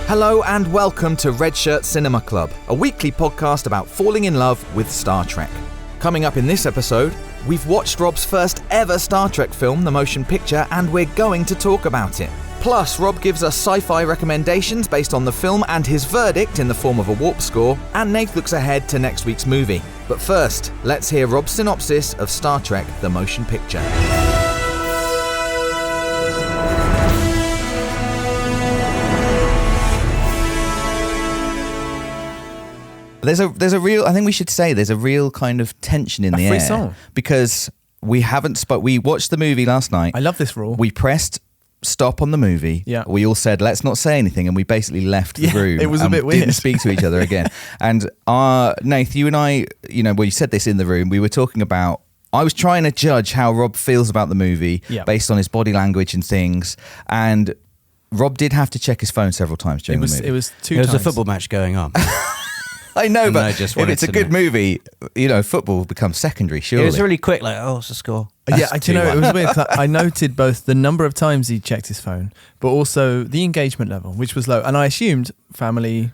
Hello and welcome to Red Shirt Cinema Club, a weekly podcast about falling in love with Star Trek. Coming up in this episode, we've watched Rob's first ever Star Trek film, the motion picture, and we're going to talk about it. Plus, Rob gives us sci-fi recommendations based on the film and his verdict in the form of a warp score, and Nath looks ahead to next week's movie. But first, let's hear Rob's synopsis of Star Trek, the motion picture. There's a real, I think we should say, there's a real kind of tension in the air. Song. Because we we watched the movie last night. I love this rule. We pressed stop on the movie. Yeah. We all said, let's not say anything. And we basically left the room. It was a bit weird. Didn't speak to each other again. And Nath, you and I, you said this in the room. We were talking about, I was trying to judge how Rob feels about the movie based on his body language and things. And Rob did have to check his phone several times during the movie. There was a football match going on. I know, but if it's a good movie, football becomes secondary, surely. It was really quick, what's the score? It was weird. I noted both the number of times he checked his phone, but also the engagement level, which was low. And I assumed family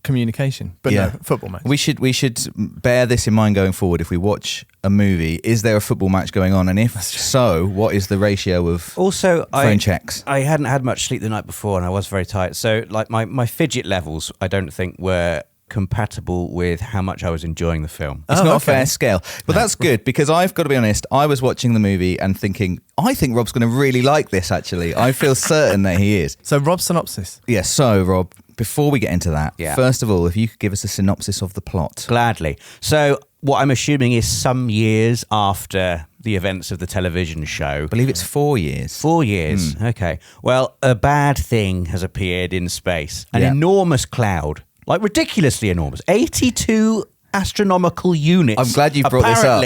communication, but no, football match. We should bear this in mind going forward. If we watch a movie, is there a football match going on? And if so, what is the ratio of phone checks? I hadn't had much sleep the night before and I was very tired. So my fidget levels, I don't think were compatible with how much I was enjoying the film. It's not a fair scale. But that's good, because I've got to be honest, I was watching the movie and thinking, I think Rob's going to really like this, actually. I feel certain that he is. So Rob's synopsis. Yeah, so Rob, before we get into that, first of all, if you could give us a synopsis of the plot. Gladly. So what I'm assuming is some years after the events of the television show. I believe it's 4 years. 4 years, okay. Well, a bad thing has appeared in space. An enormous cloud. Like ridiculously enormous, 82 astronomical units. I'm glad you brought this up.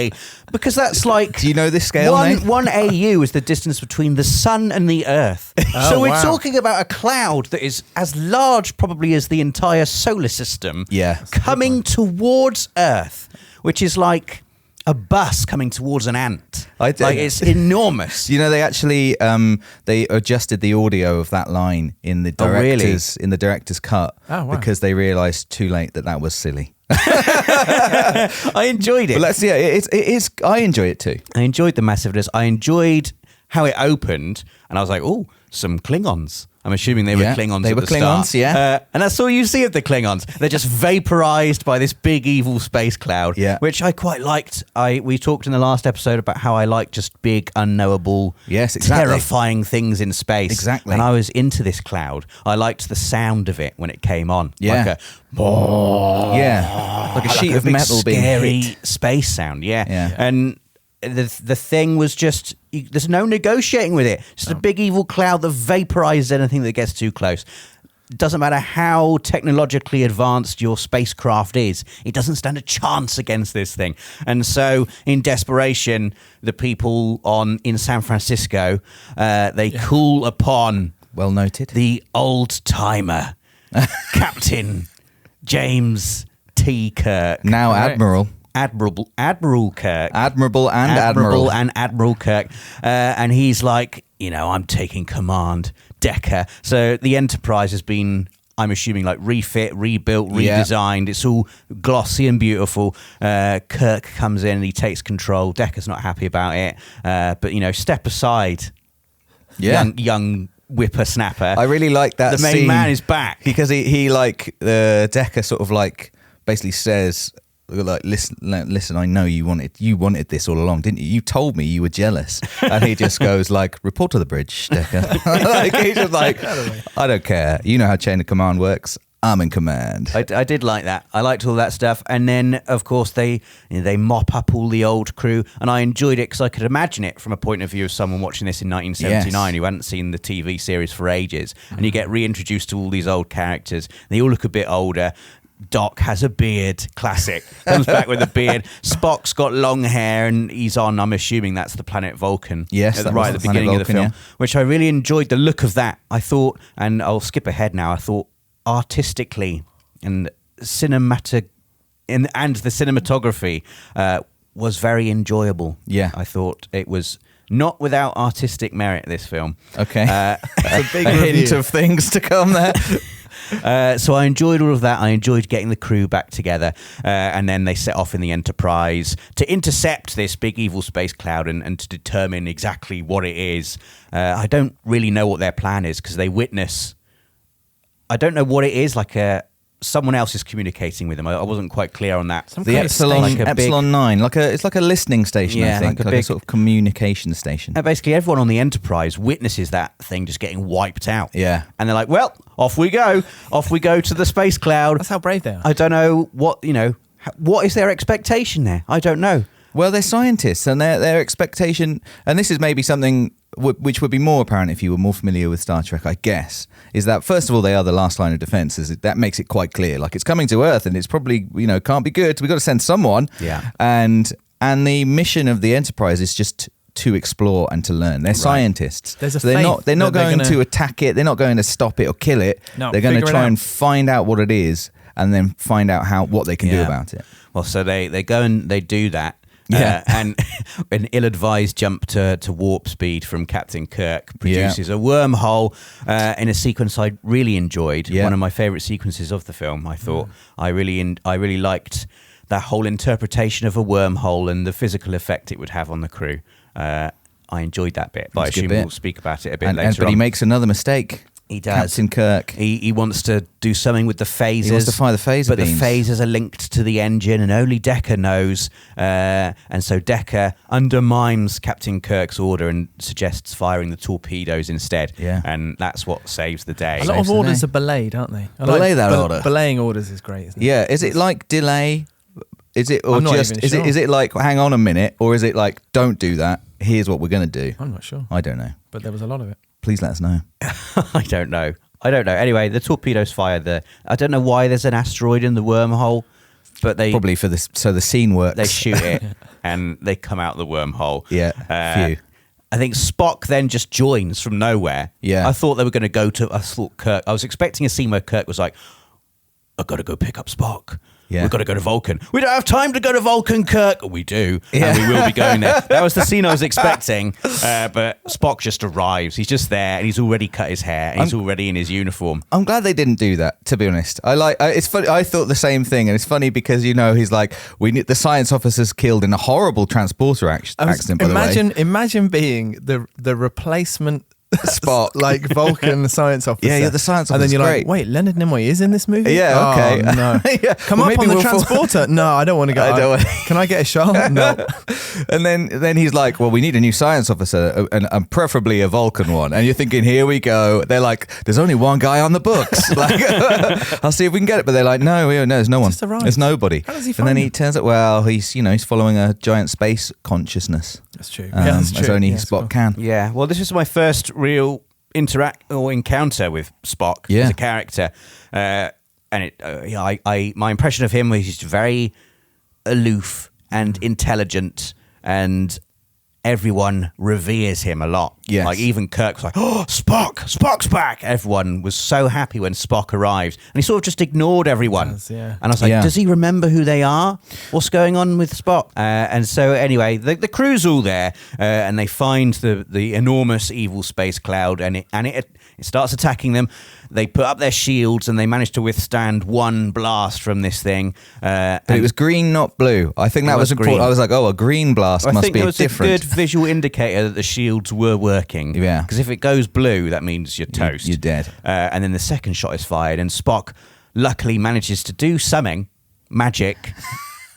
Because that's like... Do you know this scale, one AU is the distance between the sun and the earth. So we're talking about a cloud that is as large probably as the entire solar system coming towards Earth, which is like a bus coming towards an ant. It's enormous. They actually they adjusted the audio of that line in the director's cut because they realised too late that was silly. I enjoyed it. But let's it is. I enjoy it too. I enjoyed the massiveness. I enjoyed how it opened, and I was like, oh, some Klingons. I'm assuming they were Klingons They at were the Klingons, start. And that's all you see of the Klingons. They're just vaporized by this big evil space cloud, which I quite liked. We talked in the last episode about how I like just big, unknowable, terrifying things in space. Exactly. And I was into this cloud. I liked the sound of it when it came on. Like a sheet of metal being scary hit. Space sound, And the thing was just, there's no negotiating with it. It's just a big evil cloud that vaporizes anything that gets too close. It doesn't matter how technologically advanced your spacecraft is, it doesn't stand a chance against this thing. And so in desperation, the people in San Francisco, they call upon well noted the old timer Captain James T. Kirk, now Admiral Kirk. Admiral Kirk. And he's like, I'm taking command, Decker. So the Enterprise has been, I'm assuming, like refit, rebuilt, redesigned. It's all glossy and beautiful. Kirk comes in and he takes control. Decker's not happy about it. But, step aside, young whippersnapper. I really like that The main scene man is back. Because he Decker sort of like basically says, like, listen, I know you wanted this all along, didn't you? You told me you were jealous. And he just goes like, report to the bridge, Decker. He's just like, I don't care. You know how chain of command works. I'm in command. I did like that. I liked all that stuff. And then, of course, they mop up all the old crew. And I enjoyed it because I could imagine it from a point of view of someone watching this in 1979 who hadn't seen the TV series for ages. And you get reintroduced to all these old characters. They all look a bit older. Doc has a beard, classic. Comes back with a beard. Spock's got long hair and he's on, I'm assuming that's the planet Vulcan. Yes, right at the beginning of the film, which I really enjoyed the look of that. I thought, and I'll skip ahead now, I thought artistically and the cinematography was very enjoyable. Yeah. I thought it was not without artistic merit, this film. Okay. A hint of things to come there. So I enjoyed all of that. I enjoyed getting the crew back together. And then they set off in the Enterprise to intercept this big evil space cloud and to determine exactly what it is. I don't really know what their plan is because they witness... I don't know what it is, like someone else is communicating with them. I wasn't quite clear on that. The Epsilon 9, it's like a listening station, I think, like a sort of communication station. And basically everyone on the Enterprise witnesses that thing just getting wiped out. Yeah. And they're like, well, off we go to the space cloud. That's how brave they are. I don't know what is their expectation there? I don't know. Well, they're scientists, and their expectation, and this is maybe something which would be more apparent if you were more familiar with Star Trek, I guess, is that first of all they are the last line of defense. That makes it quite clear, like it's coming to Earth, and it's probably can't be good. We've got to send someone. Yeah. And the mission of the Enterprise is just to explore and to learn. They're scientists. There's a so they're not going to attack it. They're not going to stop it or kill it. No, they're going to try and find out what it is, and then find out what they can do about it. Well, so they go and they do that. Yeah. And an ill-advised jump to warp speed from Captain Kirk produces a wormhole in a sequence I really enjoyed. One of my favourite sequences of the film, I thought. I really liked that whole interpretation of a wormhole and the physical effect it would have on the crew. I enjoyed that bit, but I assume we'll speak about it a bit later But on. He makes another mistake. He does. Captain Kirk. He wants to do something with the phasers. He wants to fire the phaser but beams. the phasers are linked to the engine, and only Decker knows. And so Decker undermines Captain Kirk's order and suggests firing the torpedoes instead. Yeah. And that's what saves the day. A lot of orders are belayed, aren't they? Belay that order. Belaying orders is great, isn't it? Yeah. Is it like delay? Is it or I'm not just even is sure. it like hang on a minute, or is it like don't do that? Here's what we're going to do. I'm not sure. I don't know. But there was a lot of it. Please let us know. I don't know. Anyway, the torpedoes fire I don't know why there's an asteroid in the wormhole, but they Probably so the scene works. They shoot it and they come out the wormhole. Yeah, phew. I think Spock then just joins from nowhere. Yeah. I thought they were going to go to. I was expecting a scene where Kirk was like, "I've got to go pick up Spock. Yeah. We've got to go to Vulcan. We don't have time to go to Vulcan, Kirk." We do, Yeah. and we will be going there. That was the scene I was expecting, but Spock just arrives. He's just there, and he's already cut his hair, and he's already in his uniform. I'm glad they didn't do that, to be honest. It's funny. I thought the same thing, and it's funny because he's like, we need the science officer's killed in a horrible transporter accident. By the way, imagine being the replacement Spock, like Vulcan science officer. Yeah, the science officer. And then you're great. like, wait, Leonard Nimoy is in this movie? Yeah, okay. Oh, no. Yeah. Come Well, up on maybe the transporter. No, I don't want to go. I don't Can I get a shot? No. And then he's like, well, we need a new science officer, and preferably a Vulcan one. And you're thinking, here we go. They're like, there's only one guy on the books. Like, I'll see if we can get it. But they're like, no, there's no one. Just arrived. There's nobody. How does he and find then he them? turns out, well, he's following a giant space consciousness. That's true. As only Spock can. Yeah, well, this is my first real interact or encounter with Spock as a character, and my impression of him was he's very aloof and intelligent, and everyone reveres him a lot. Yes. Like even Kirk was like, "Oh, Spock's back!" Everyone was so happy when Spock arrived, and he sort of just ignored everyone. Does, yeah. And I was like, does he remember who they are? What's going on with Spock? And so anyway, the crew's all there, and they find the enormous evil space cloud, and it starts attacking them. They put up their shields, and they manage to withstand one blast from this thing. But it was green, not blue. I think that was important. green. I was like, a green blast I must think be it was different. a good visual indicator that the shields were working. Yeah. Because if it goes blue, that means you're toast. You're dead. And then the second shot is fired, and Spock luckily manages to do something magic,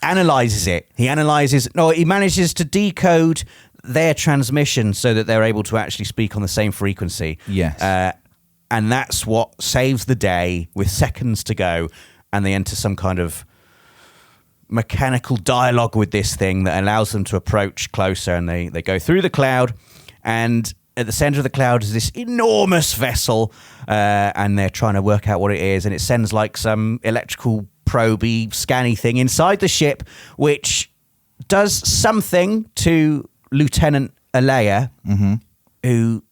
analyzes it. He manages to decode their transmission so that they're able to actually speak on the same frequency. Yes. And that's what saves the day with seconds to go, and they enter some kind of mechanical dialogue with this thing that allows them to approach closer, and they go through the cloud, and at the center of the cloud is this enormous vessel, and they're trying to work out what it is, and it sends like some electrical probey scanny thing inside the ship, which does something to Lieutenant Alea, who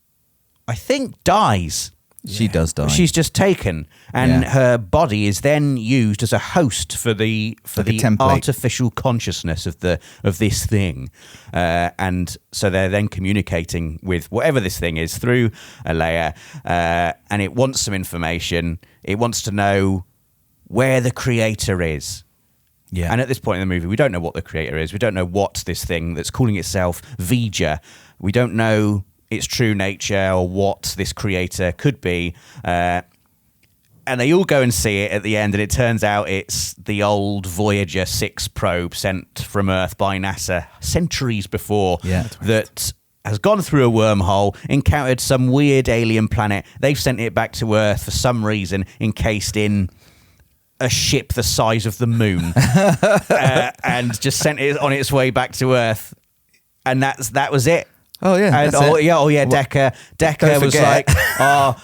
I think dies. She does die. She's just taken, and her body is then used as a host for the template. artificial consciousness of this thing, and so they're then communicating with whatever this thing is through a layer, and it wants some information. It wants to know where the creator is. Yeah. And at this point in the movie, we don't know what the creator is. We don't know what this thing that's calling itself Vija. We don't know its true nature or what this creator could be. And they all go and see it at the end, and it turns out it's the old Voyager 6 probe sent from Earth by NASA centuries before that has gone through a wormhole, encountered some weird alien planet. They've sent it back to Earth for some reason, encased in a ship the size of the moon, and just sent it on its way back to Earth. And that was it. Oh yeah, and Decker was like, I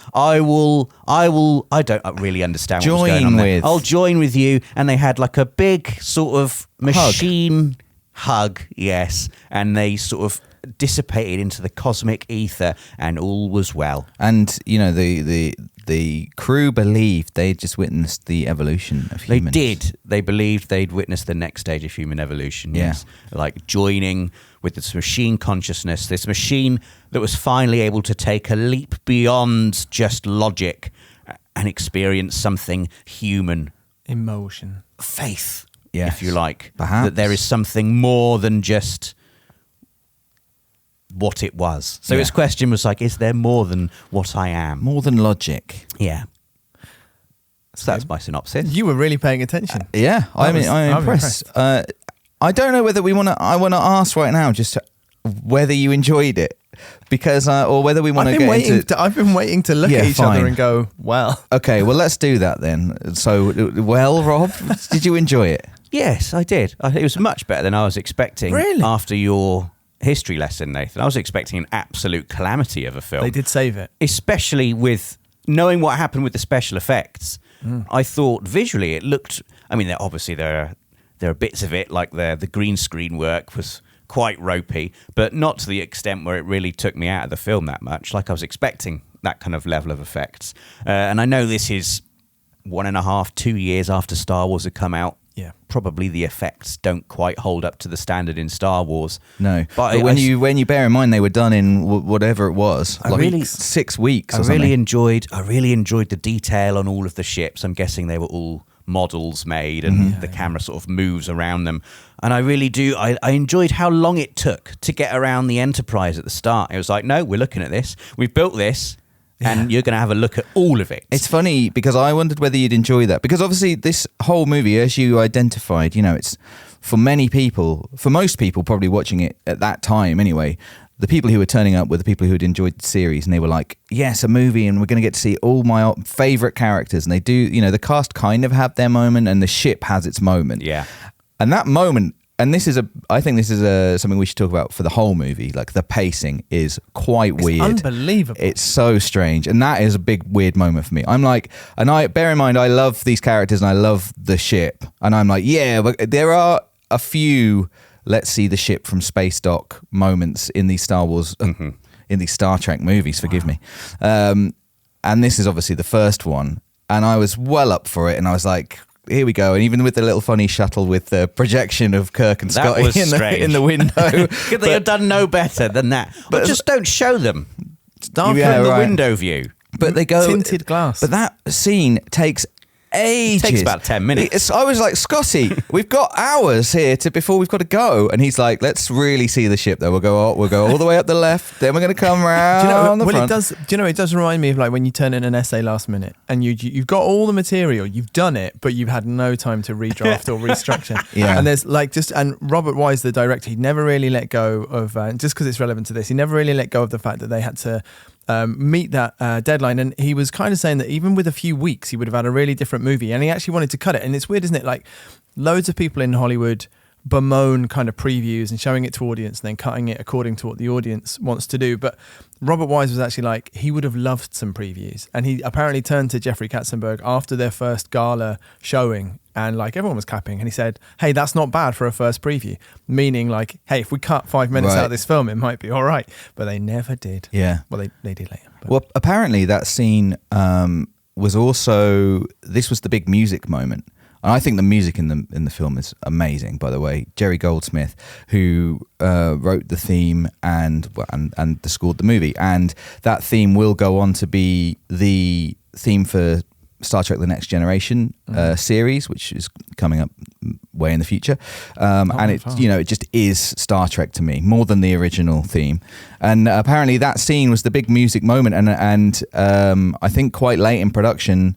don't really understand what's going on there. I'll join with you. And they had like a big sort of machine hug, yes, and they sort of dissipated into the cosmic ether, and all was well. And you know, the crew believed they'd just witnessed the evolution of humans. They did. They believed they'd witnessed the next stage of human evolution. Yes, like joining with this machine consciousness, this machine that was finally able to take a leap beyond just logic and experience something human. Emotion. Faith, yes, if you like. Perhaps. That there is something more than just what it was. So his question was like, is there more than what I am? More than logic. Yeah. So that's my synopsis. You were really paying attention. I'm impressed. I don't know whether I want to ask right now just whether you enjoyed it, because or whether we want to get into. I've been waiting to look at each other and go, well. Okay, well, let's do that then. So, Rob, did you enjoy it? Yes, I did. It was much better than I was expecting. Really? After your history lesson, Nathan, I was expecting an absolute calamity of a film. They did save it, especially with knowing what happened with the special effects. I thought visually it looked. I mean, obviously there are bits of it, like the green screen work was quite ropey, but not to the extent where it really took me out of the film that much. Like I was expecting that kind of level of effects. And I know this is 1.5, 2 years after Star Wars had come out. Yeah, probably the effects don't quite hold up to the standard in Star Wars. No, but when you bear in mind they were done in whatever it was, like 6 weeks. I really enjoyed the detail on all of the ships. I'm guessing they were all models made, and the camera sort of moves around them. And I really do. I enjoyed how long it took to get around the Enterprise at the start. It was like, no, we're looking at this. We've built this. And you're going to have a look at all of it. It's funny because I wondered whether you'd enjoy that. Because obviously this whole movie, as you identified, you know, it's for most people probably watching it at that time anyway, the people who were turning up were the people who had enjoyed the series, and they were like, yes, a movie, and we're going to get to see all my favourite characters. And they do, you know, the cast kind of have their moment and the ship has its moment. Yeah. And that moment... And I think this is something we should talk about for the whole movie. Like the pacing is quite weird. Unbelievable. It's so strange. And that is a big weird moment for me. I'm like, bear in mind, I love these characters and I love the ship. And I'm like, yeah, but there are a few, let's see the ship from space dock moments in these Star Wars, in these Star Trek movies, forgive me. And this is obviously the first one. And I was well up for it. And I was like, here we go. And even with the little funny shuttle with the projection of Kirk and Scotty in the window. Could they have done no better than that? But just don't show them. Start from the window view. But they go... Tinted glass. But that scene takes ages. It takes about 10 minutes. I was like, Scotty, we've got hours here before we've got to go. And he's like, let's really see the ship though. We'll go all the way up the left, then we're going to come around on the front. It does remind me of like when you turn in an essay last minute and you've got all the material, you've done it, but you've had no time to redraft or restructure. Yeah. And there's like and Robert Wise, the director, he never really let go of, just because it's relevant to this, he never really let go of the fact that they had to meet that deadline, and he was kind of saying that even with a few weeks he would have had a really different movie, and he actually wanted to cut it. And it's weird, isn't it? Like loads of people in Hollywood bemoan kind of previews and showing it to audience and then cutting it according to what the audience wants to do. But Robert Wise was actually like, he would have loved some previews. And he apparently turned to Jeffrey Katzenberg after their first gala showing, and like everyone was clapping, and he said, hey, that's not bad for a first preview. Meaning like, hey, if we cut 5 minutes out of this film, it might be all right. But they never did. Yeah. Well, they did later. But. Well, apparently that scene was also, this was the big music moment. And I think the music in the film is amazing, by the way. Jerry Goldsmith, who wrote the theme and scored the movie. And that theme will go on to be the theme for Star Trek The Next Generation series, which is coming up way in the future. And it, it just is Star Trek to me, more than the original theme. And apparently that scene was the big music moment. And I think quite late in production,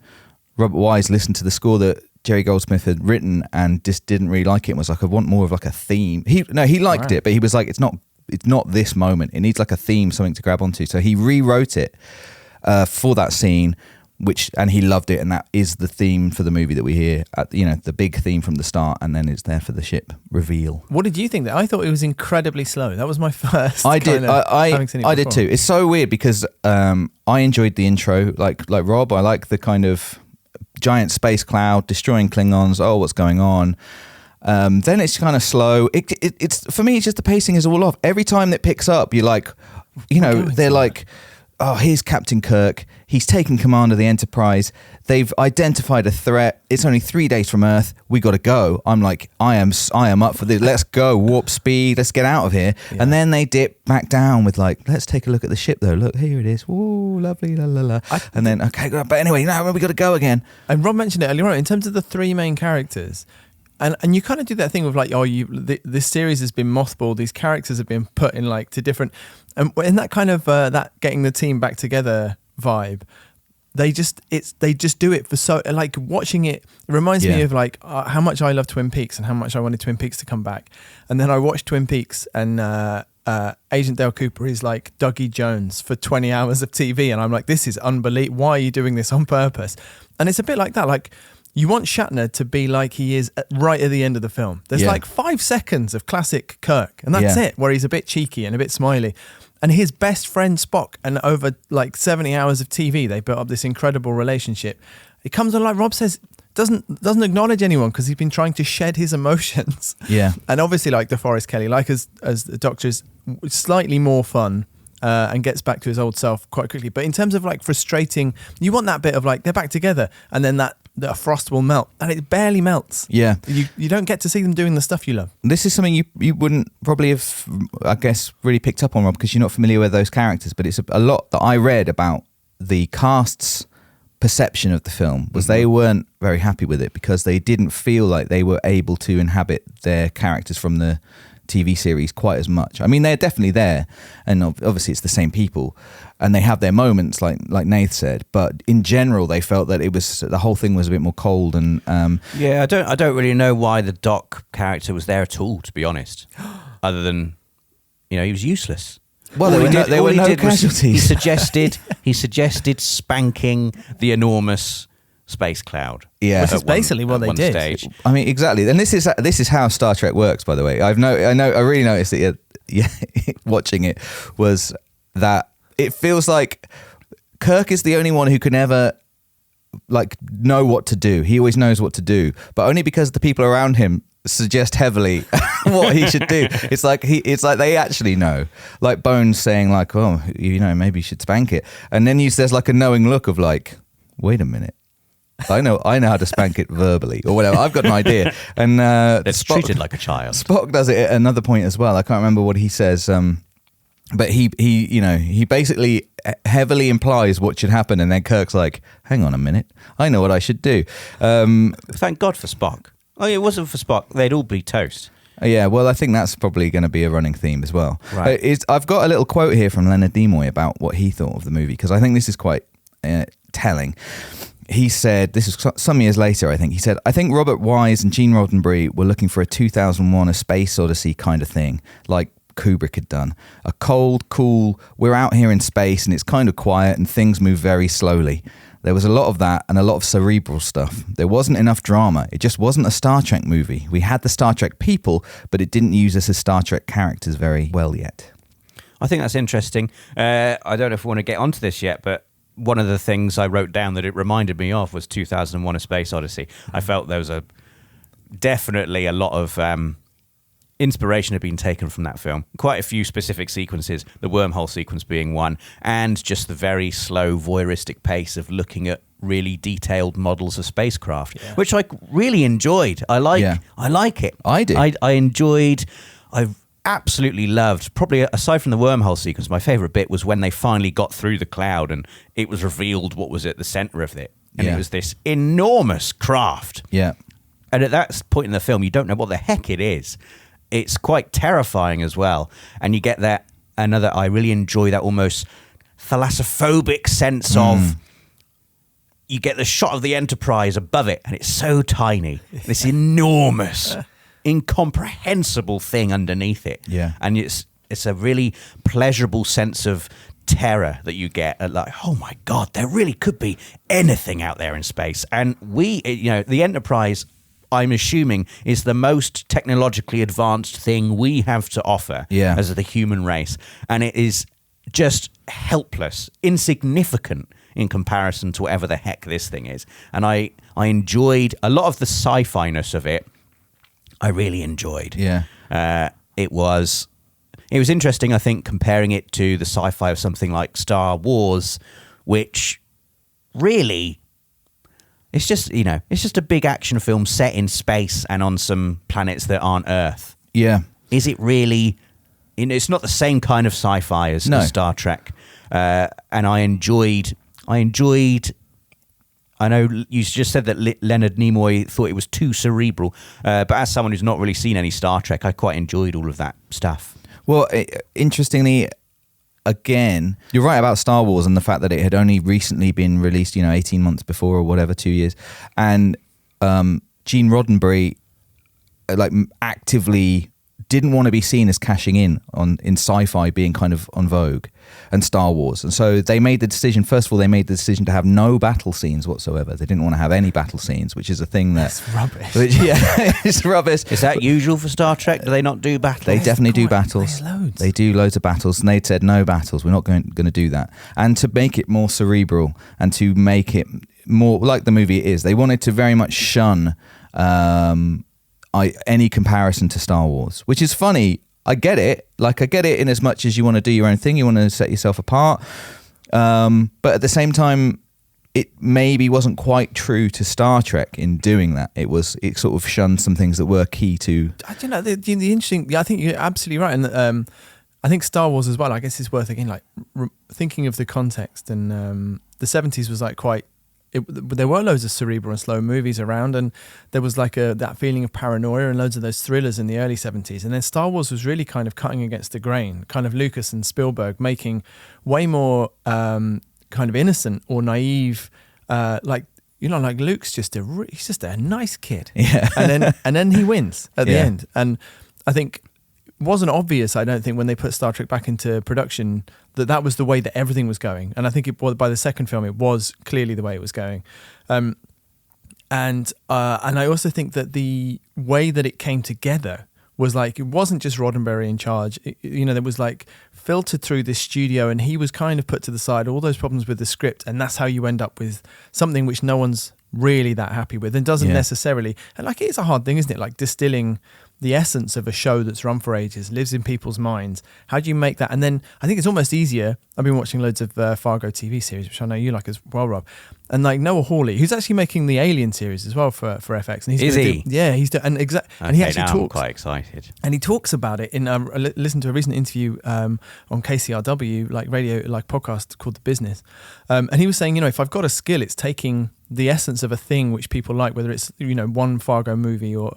Robert Wise listened to the score that Jerry Goldsmith had written and just didn't really like it and was like, I want more of like a theme. He liked it, but he was like, it's not this moment. It needs like a theme, something to grab onto. So he rewrote it for that scene, and he loved it, and that is the theme for the movie that we hear at, the big theme from the start, and then it's there for the ship reveal. What did you think? I thought it was incredibly slow. That was my first. I did too. It's so weird because I enjoyed the intro, like Rob. I like the kind of giant space cloud destroying Klingons. Oh, what's going on? Then it's kind of slow. It's for me, it's just the pacing is all off. Every time that picks up, you're like, they're like, oh, here's Captain Kirk. He's taken command of the Enterprise. They've identified a threat. It's only 3 days from Earth. We got to go. I'm like, I am up for this. Let's go. Warp speed. Let's get out of here. Yeah. And then they dip back down with like, let's take a look at the ship though. Look, here it is. Ooh, lovely, la la la. And then, okay, but anyway, now we got to go again. And Rob mentioned it earlier on, in terms of the 3 main characters. And you kind of do that thing of like, this series has been mothballed. These characters have been put in like to different, and in that kind of that getting the team back together vibe, they just do it for so, like watching it reminds me of like how much I love Twin Peaks and how much I wanted Twin Peaks to come back. And then I watched Twin Peaks and Agent Dale Cooper is like Dougie Jones for 20 hours of TV, and I'm like, this is unbelievable. Why are you doing this on purpose? And it's a bit like that, like. You want Shatner to be like he is right at the end of the film. There's like 5 seconds of classic Kirk, and that's it, where he's a bit cheeky and a bit smiley. And his best friend Spock, and over like 70 hours of TV, they built up this incredible relationship. It comes on, like Rob says, doesn't acknowledge anyone because he's been trying to shed his emotions. Yeah. And obviously, like DeForest Kelley, like as the Doctor's slightly more fun. And gets back to his old self quite quickly. But in terms of like frustrating, you want that bit of like they're back together and then that frost will melt, and it barely melts. Yeah. You don't get to see them doing the stuff you love. This is something you wouldn't probably have, I guess, really picked up on, Rob, because you're not familiar with those characters, but it's a lot that I read about the cast's perception of the film was they weren't very happy with it because they didn't feel like they were able to inhabit their characters from the TV series quite as much. I mean, they're definitely there, and obviously it's the same people, and they have their moments, like Nath said. But in general, they felt that the whole thing was a bit more cold. And I don't really know why the Doc character was there at all, to be honest. Other than he was useless. Well, there were no casualties. He suggested spanking the enormous space cloud. Yeah, which is basically what they did. Stage. I mean, exactly. And this is how Star Trek works, by the way. I really noticed that watching it was that it feels like Kirk is the only one who can ever like know what to do. He always knows what to do, but only because the people around him suggest heavily what he should do. It's like they actually know. Like Bones saying like, "Oh, maybe you should spank it," and then there's like a knowing look of like, "Wait a minute. I know how to spank it verbally or whatever. I've got an idea." And it's treated like a child. Spock does it at another point as well. I can't remember what he says, but he basically heavily implies what should happen, and then Kirk's like, "Hang on a minute, I know what I should do." Thank God for Spock. Oh, it wasn't for Spock, they'd all be toast. Yeah, well, I think that's probably going to be a running theme as well. Right. I've got a little quote here from Leonard Nimoy about what he thought of the movie, because I think this is quite telling. He said, this is some years later, I think, he said, "I think Robert Wise and Gene Roddenberry were looking for a 2001 A Space Odyssey kind of thing, like Kubrick had done. A cold, cool, we're out here in space and it's kind of quiet and things move very slowly. There was a lot of that and a lot of cerebral stuff. There wasn't enough drama. It just wasn't a Star Trek movie. We had the Star Trek people, but it didn't use us as Star Trek characters very well yet. I think that's interesting. I don't know if we want to get onto this yet, but one of the things I wrote down that it reminded me of was 2001: A Space Odyssey. I felt there was definitely a lot of inspiration had been taken from that film. Quite a few specific sequences, the wormhole sequence being one, and just the very slow voyeuristic pace of looking at really detailed models of spacecraft, which I really enjoyed. I like it. I did. I absolutely loved, probably aside from the wormhole sequence, my favourite bit was when they finally got through the cloud and it was revealed what was at the centre of it. And it was this enormous craft. Yeah. And at that point in the film, you don't know what the heck it is. It's quite terrifying as well. And you get I really enjoy that almost thalassophobic sense of, you get the shot of the Enterprise above it and it's so tiny. This enormous, incomprehensible thing underneath it. Yeah. And it's a really pleasurable sense of terror that you get at like, oh my God, there really could be anything out there in space. And the Enterprise, I'm assuming, is the most technologically advanced thing we have to offer as the human race. And it is just helpless, insignificant in comparison to whatever the heck this thing is. And I enjoyed a lot of the sci-fi-ness of it. I really enjoyed. Yeah. It was interesting, I think, comparing it to the sci-fi of something like Star Wars, which really... It's just a big action film set in space and on some planets that aren't Earth. Yeah. Is it really... It's not the same kind of sci-fi as Star Trek. And I enjoyed... I know you just said that Leonard Nimoy thought it was too cerebral. But as someone who's not really seen any Star Trek, I quite enjoyed all of that stuff. Well, interestingly... Again, you're right about Star Wars and the fact that it had only recently been released, 18 months before or whatever, 2 years. And Gene Roddenberry actively didn't want to be seen as cashing in sci-fi being kind of on vogue and Star Wars. And so they made the decision, first of all, to have no battle scenes whatsoever. They didn't want to have any battle scenes, which is a thing that's rubbish. It's rubbish. Is that usual for Star Trek? Do they not do battles? They definitely do battles. They do loads of battles. And they'd said no battles. We're not going to do that. And to make it more cerebral and to make it more like the movie it is, they wanted to very much shun any comparison to Star Wars, which is funny. I get it. I get it in as much as you want to do your own thing. You want to set yourself apart. But at the same time, it maybe wasn't quite true to Star Trek in doing that. It sort of shunned some things that were key to... I don't know, the interesting... Yeah, I think you're absolutely right. And I think Star Wars as well, I guess it's worth, again, thinking of the context. And the 70s was quite... there were loads of cerebral and slow movies around, and there was that feeling of paranoia and loads of those thrillers in the early 70s. And then Star Wars was really kind of cutting against the grain, kind of Lucas and Spielberg making way more kind of innocent or naive, Luke's he's just a nice kid. Yeah. and then he wins at the end. And I think it wasn't obvious, I don't think, when they put Star Trek back into production, that was the way that everything was going. And I think by the second film, it was clearly the way it was going. And I also think that the way that it came together was it wasn't just Roddenberry in charge. There was filtered through this studio, and he was kind of put to the side, all those problems with the script. And that's how you end up with something which no one's really that happy with and doesn't necessarily. And it is a hard thing, isn't it? Distilling the essence of a show that's run for ages, lives in people's minds. How do you make that? And then I think it's almost easier. I've been watching loads of Fargo TV series, which I know you like as well, Rob. And Noah Hawley, who's actually making the Alien series as well for FX. And he's he? He's doing, and he actually talks. I'm quite excited. And he talks about it in. Listen to a recent interview on KCRW, radio, podcast called The Business. And he was saying, if I've got a skill, it's taking the essence of a thing which people like, whether it's one Fargo movie or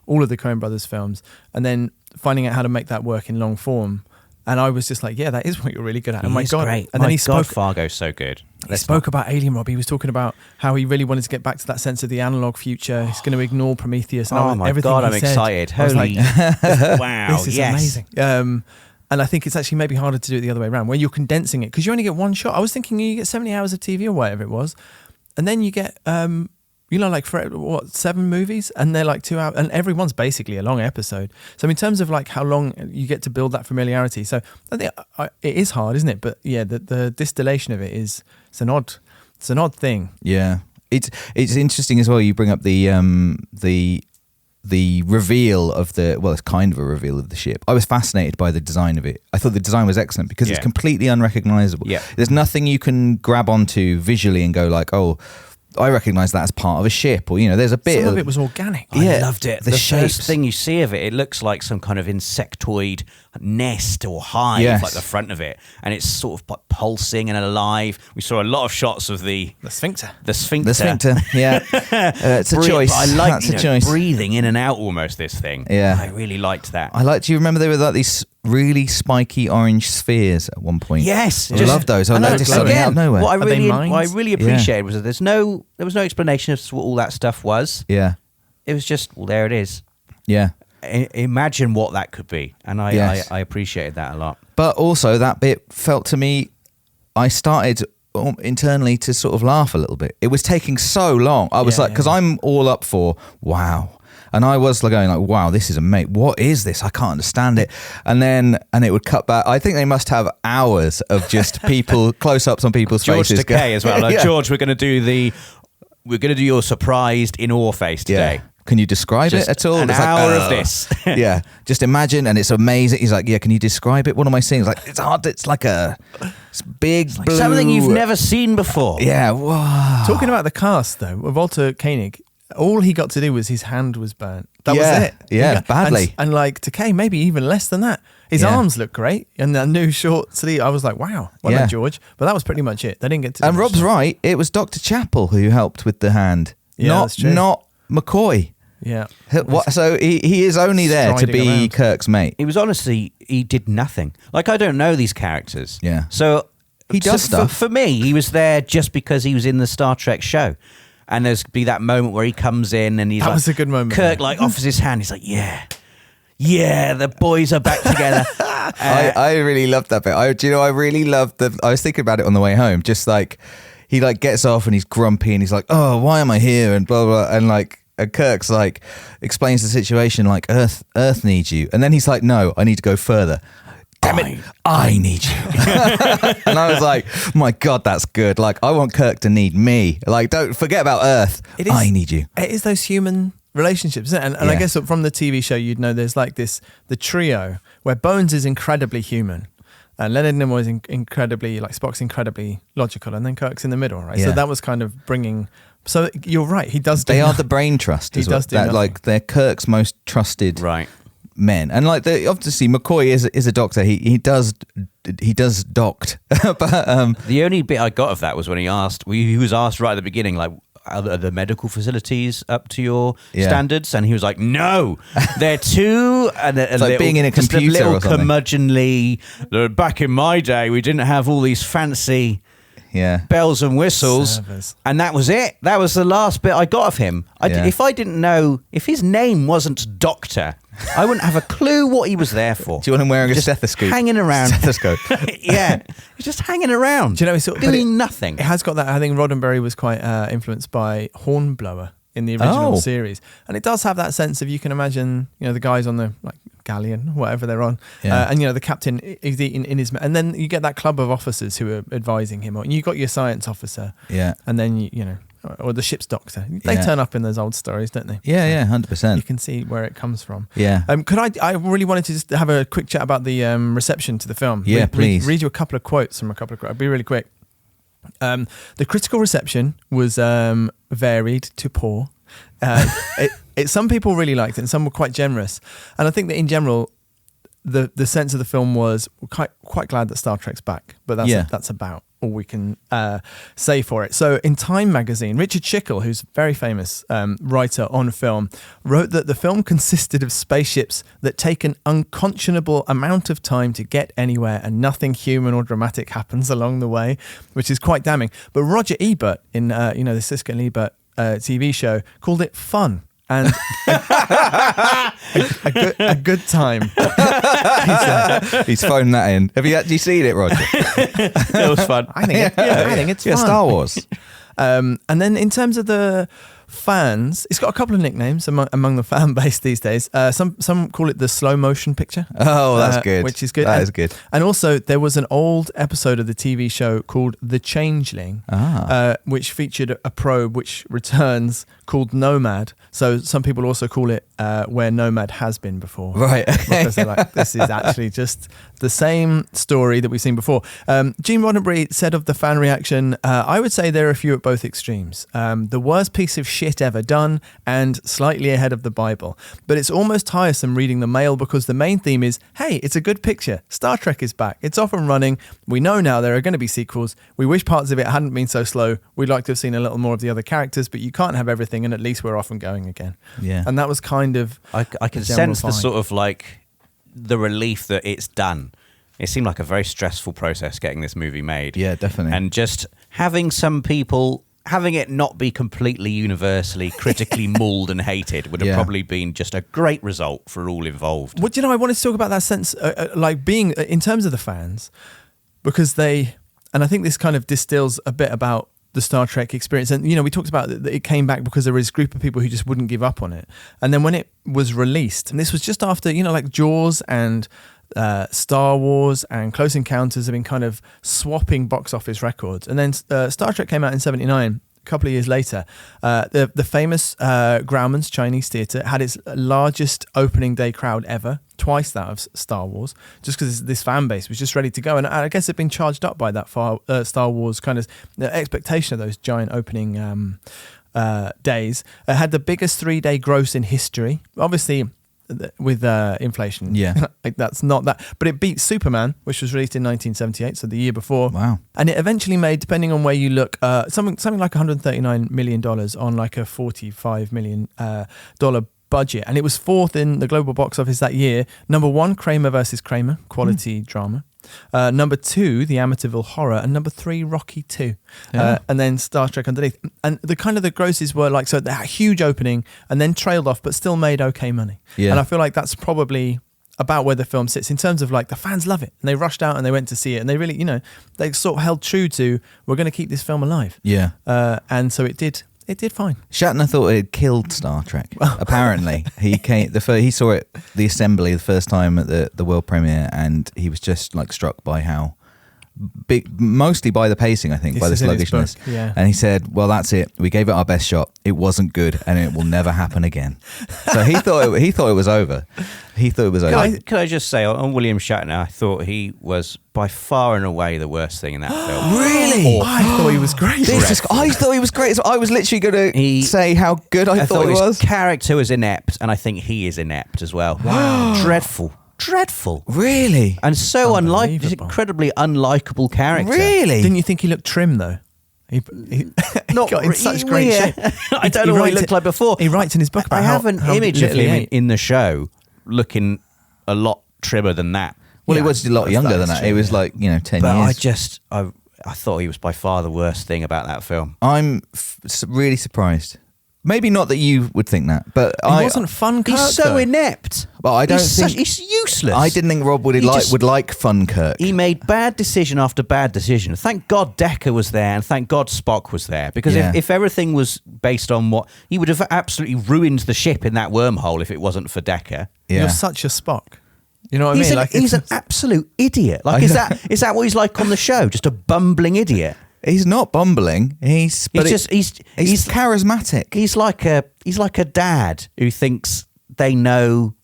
all of the Coen Brothers films, and then finding out how to make that work in long form. And I was just that is what you're really good at. And my God, great. And then he spoke. Fargo's so good. He spoke about Alien, Rob. He was talking about how he really wanted to get back to that sense of the analog future. He's going to ignore Prometheus. And Oh my God, I'm excited. Holy, wow, this is yes. amazing. And I think it's actually maybe harder to do it the other way around, where you're condensing it, because you only get one shot. I was thinking you get 70 hours of TV or whatever it was, and then you get, like for 7 movies, and they're like 2 hours, and everyone's basically a long episode. So in terms of like how long you get to build that familiarity, so I think it is hard, isn't it? But yeah, the distillation of it it's an odd thing. Yeah, it's interesting as well. You bring up the reveal of it's kind of a reveal of the ship. I was fascinated by the design of it. I thought the design was excellent because it's completely unrecognizable. Yeah. There's nothing you can grab onto visually and go like, oh, I recognize that as part of a ship, or there's a bit. Some of it was organic. I loved it. The shapes. first thing you see of it looks like some kind of insectoid nest or hive, like the front of it, and it's sort of like pulsing and alive. We saw a lot of shots of the sphincter. The sphincter, yeah. It's a choice. I like That's a choice. Breathing in and out almost. This thing, yeah. I really liked that. Do you remember there were like these really spiky orange spheres at one point? Yes, I love those. I noticed something out of nowhere. What I really appreciated was that there was no explanation as to what all that stuff was. Yeah, it was just there it is. Yeah. Imagine what that could be, and I appreciated that a lot. But also that bit felt to me, I started internally to sort of laugh a little bit. It was taking so long. I was because I'm all up for wow, and I was going like, wow, this is amazing. What is this? I can't understand it. And it would cut back. I think they must have hours of just people close-ups on people's faces. George Takei as well. Like, George, we're going to do your surprised in awe face today. Yeah. Can you describe it at all? An hour of this. Yeah. Just imagine, and it's amazing. He's like, yeah, can you describe it? What am I seeing? It's like, it's hard. It's like it's big it's like blue. something you've never seen before. Yeah. Wow. Talking about the cast, though, Walter Koenig, all he got to do was his hand was burnt. That was it. Yeah, badly. And like Takei, maybe even less than that. His arms look great, and that new short sleeve. I was like, wow, well done, George. But that was pretty much it. They didn't get to. And Rob's right. It was Dr. Chappell who helped with the hand. Yeah, that's true. Not McCoy. Yeah. So he is only there to be around. Kirk's mate. He did nothing. Like, I don't know these characters. Yeah. So he does stuff. For me, he was there just because he was in the Star Trek show. And there's be that moment where he comes in and he's that was a good moment. Kirk offers his hand. He's like, yeah, the boys are back together. I really loved that bit. I really loved I was thinking about it on the way home. Just like he gets off and he's grumpy and he's like, oh, why am I here? And blah, blah. And Kirk's like explains the situation like Earth needs you. And then he's like, no, I need to go further. Damn it, I need you. And I was like, my God, that's good. Like, I want Kirk to need me. Like, don't forget about Earth. I need you. It is those human relationships, isn't it? And I guess from the TV show, you'd know there's like the trio where Bones is incredibly human. And Leonard Nimoy is incredibly, like Spock's incredibly logical. And then Kirk's in the middle, right? Yeah. So that was kind of bringing... So you're right, he does do They are the brain trust as well. Does do nothing. Like, they're Kirk's most trusted men. And like, obviously McCoy is a doctor. He does docked. But the only bit I got of that was when he was asked right at the beginning, like, are the medical facilities up to your standards? And he was like, no, they're too... And it's like being in a computer just a little or something. curmudgeonly... Back in my day, we didn't have all these fancy... bells and whistles, and that was it. That was the last bit I got of him. If I didn't know, if his name wasn't Doctor, I wouldn't have a clue what he was there for. Do you want him wearing a stethoscope? Hanging around. Stethoscope. Yeah. He's just hanging around. Do you know, he's doing nothing. It has got that. I think Roddenberry was quite influenced by Hornblower in the original series. And it does have that sense of, you can imagine, the guys on the galleon, whatever they're on, and the captain is in his, and then you get that club of officers who are advising him, and you got your science officer, and then or the ship's doctor. They turn up in those old stories, don't they? Yeah, 100%. You can see where it comes from. Yeah. I really wanted to just have a quick chat about the reception to the film. Yeah, please. Read you a couple of quotes from I'll be really quick. The critical reception was varied to poor. Some people really liked it and some were quite generous. And I think that in general, the sense of the film was we're quite glad that Star Trek's back, but that's about all we can say for it. So in Time magazine, Richard Schickel, who's a very famous writer on film, wrote that the film consisted of spaceships that take an unconscionable amount of time to get anywhere and nothing human or dramatic happens along the way, which is quite damning. But Roger Ebert in the Siska and Ebert TV show called it fun. And a good time. He's phoned that in. Have you actually seen it, Roger? It was fun. I think it's fun. Star Wars. And then in terms of the fans, it's got a couple of nicknames among the fan base these days. Some call it the slow motion picture. Oh, that's good. Which is good. That is good. And also, there was an old episode of the TV show called The Changeling, which featured a probe which returns called Nomad. So some people also call it Where Nomad Has Been Before. Right. Because they're like, this is actually just the same story that we've seen before. Gene Roddenberry said of the fan reaction, I would say there are a few at both extremes. The worst piece of shit ever done and slightly ahead of the Bible. But it's almost tiresome reading the mail because the main theme is, hey, it's a good picture. Star Trek is back. It's off and running. We know now there are going to be sequels. We wish parts of it hadn't been so slow. We'd like to have seen a little more of the other characters, but you can't have everything, and at least we're off and going again. Yeah. And that was kind of I can sense the sort of like the relief that it's done. It seemed like a very stressful process getting this movie made. Yeah, definitely. And just having some people, having it not be completely universally critically mauled and hated would have probably been just a great result for all involved. Well, I wanted to talk about that sense, like being in terms of the fans, because and I think this kind of distills a bit about the Star Trek experience. And, we talked about that it came back because there was a group of people who just wouldn't give up on it. And then when it was released, and this was just after, like Jaws and Star Wars and Close Encounters have been kind of swapping box office records. And then Star Trek came out in 1979. A couple of years later, the famous Grauman's Chinese Theatre had its largest opening day crowd ever, twice that of Star Wars, just because this fan base was just ready to go. And I guess it'd been charged up by that Star Wars kind of expectation of those giant opening days. It had the biggest 3-day gross in history. Obviously, with inflation, like that's not that, but it beat Superman, which was released in 1978, so the year before. Wow. And it eventually made, depending on where you look, something like $139 million on like a $45 million dollar budget, and it was fourth in the global box office that year. Number 1, Kramer versus Kramer, quality drama. Number 2, The Amityville Horror, and number 3, Rocky 2, and then Star Trek underneath. And the kind of the grosses were like, so that huge opening and then trailed off, but still made okay money. Yeah. And I feel like that's probably about where the film sits in terms of like the fans love it and they rushed out and they went to see it and they really, they sort of held true to, we're going to keep this film alive. Yeah. And so it did. It did fine. Shatner thought it had killed Star Trek. Apparently, he saw it, the assembly, the first time at the world premiere, and he was just like struck by how big, mostly by the pacing, I think, by the sluggishness. Yeah. And he said, "Well, that's it. We gave it our best shot. It wasn't good, and it will never happen again." So he thought it was over. He thought it was over. Can I just say on William Shatner, I thought he was by far and away the worst thing in that film. Really? I thought he was great. I thought he was great. So I was literally going to say how good I thought he was. His character was inept, and I think he is inept as well. Wow. Dreadful. Really? And so incredibly unlikable character. Really? Didn't you think he looked trim though? He Not got in such great shape. I don't know what he looked like before. He writes in his book about I have an image of him in the show looking a lot trimmer than that. Well, he was a lot younger than that. It was like 10 years. I thought he was by far the worst thing about that film. I'm really surprised. Maybe not that you would think that, but he wasn't fun. Kirk, he's so inept. But I don't think he's useless. I didn't think Rob would like fun Kirk. He made bad decision after bad decision. Thank God Decker was there, and thank God Spock was there, because if everything was based on what he would have absolutely ruined the ship in that wormhole if it wasn't for Decker. Yeah. You're such a Spock. You know what I mean? He's an absolute idiot. Like, is that what he's like on the show? Just a bumbling idiot. He's not bumbling. He's charismatic. He's like a dad who thinks they know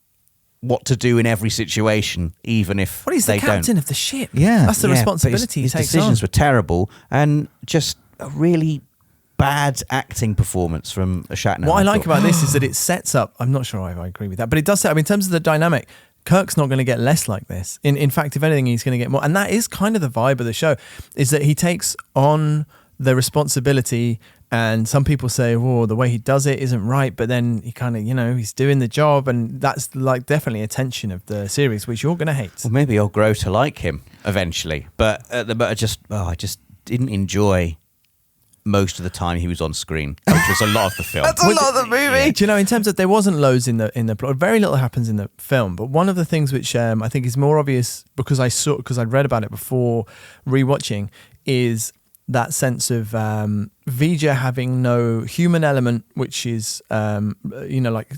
what to do in every situation, even if he's they the captain don't. of the ship. Yeah, that's the responsibility. His decisions were terrible, and just a really bad acting performance from Shatner. What I like about this is that it sets up. I'm not sure if I agree with that, but it does set up in terms of the dynamic. Kirk's not going to get less like this. In fact, if anything, he's going to get more. And that is kind of the vibe of the show, is that he takes on the responsibility. And some people say, "Oh, the way he does it isn't right," but then he kind of, he's doing the job, and that's like definitely a tension of the series, which you're going to hate. Well, maybe I'll grow to like him eventually, but I just didn't enjoy most of the time he was on screen, which was a lot of the film. That's a lot of the movie. Yeah. Do you know, in terms of there wasn't loads in the plot, very little happens in the film, but one of the things which I think is more obvious because I'd read about it before rewatching is that sense of Vija having no human element, which is like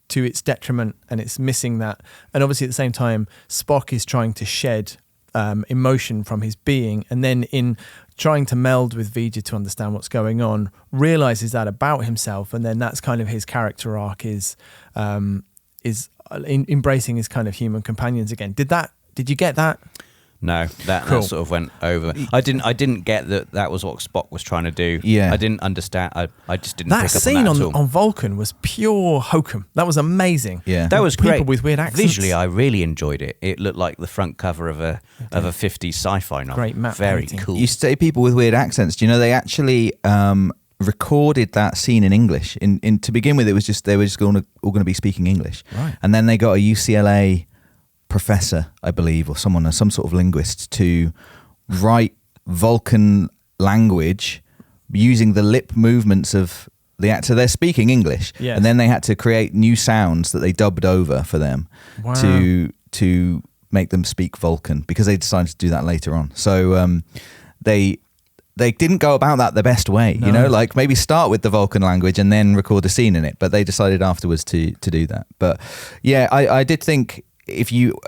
to its detriment, and it's missing that. And obviously at the same time, Spock is trying to shed emotion from his being, and then in trying to meld with Vija to understand what's going on, realizes that about himself, and then that's kind of his character arc is embracing his kind of human companions again. Did you get that? No, that sort of went over. I didn't get that was what Spock was trying to do. Yeah. I didn't understand. I just didn't that pick up scene on that at all. on Vulcan was pure hokum. That was amazing. Yeah. That was great. People with weird accents. Visually, I really enjoyed it. It looked like the front cover of a 50s sci-fi novel. Great map Very painting. cool. You say people with weird accents. Do you know they actually recorded that scene in English? In to begin with, it was just they were just all going to be speaking English, Right. and then they got a UCLA professor, I believe, or some sort of linguist to write Vulcan language using the lip movements of the actor. They're speaking English, Yes. and then they had to create new sounds that they dubbed over for them Wow. to make them speak Vulcan, because they decided to do that later on. So they didn't go about that the best way, like maybe start with the Vulcan language and then record a scene in it, but they decided afterwards to do that. But yeah, I did think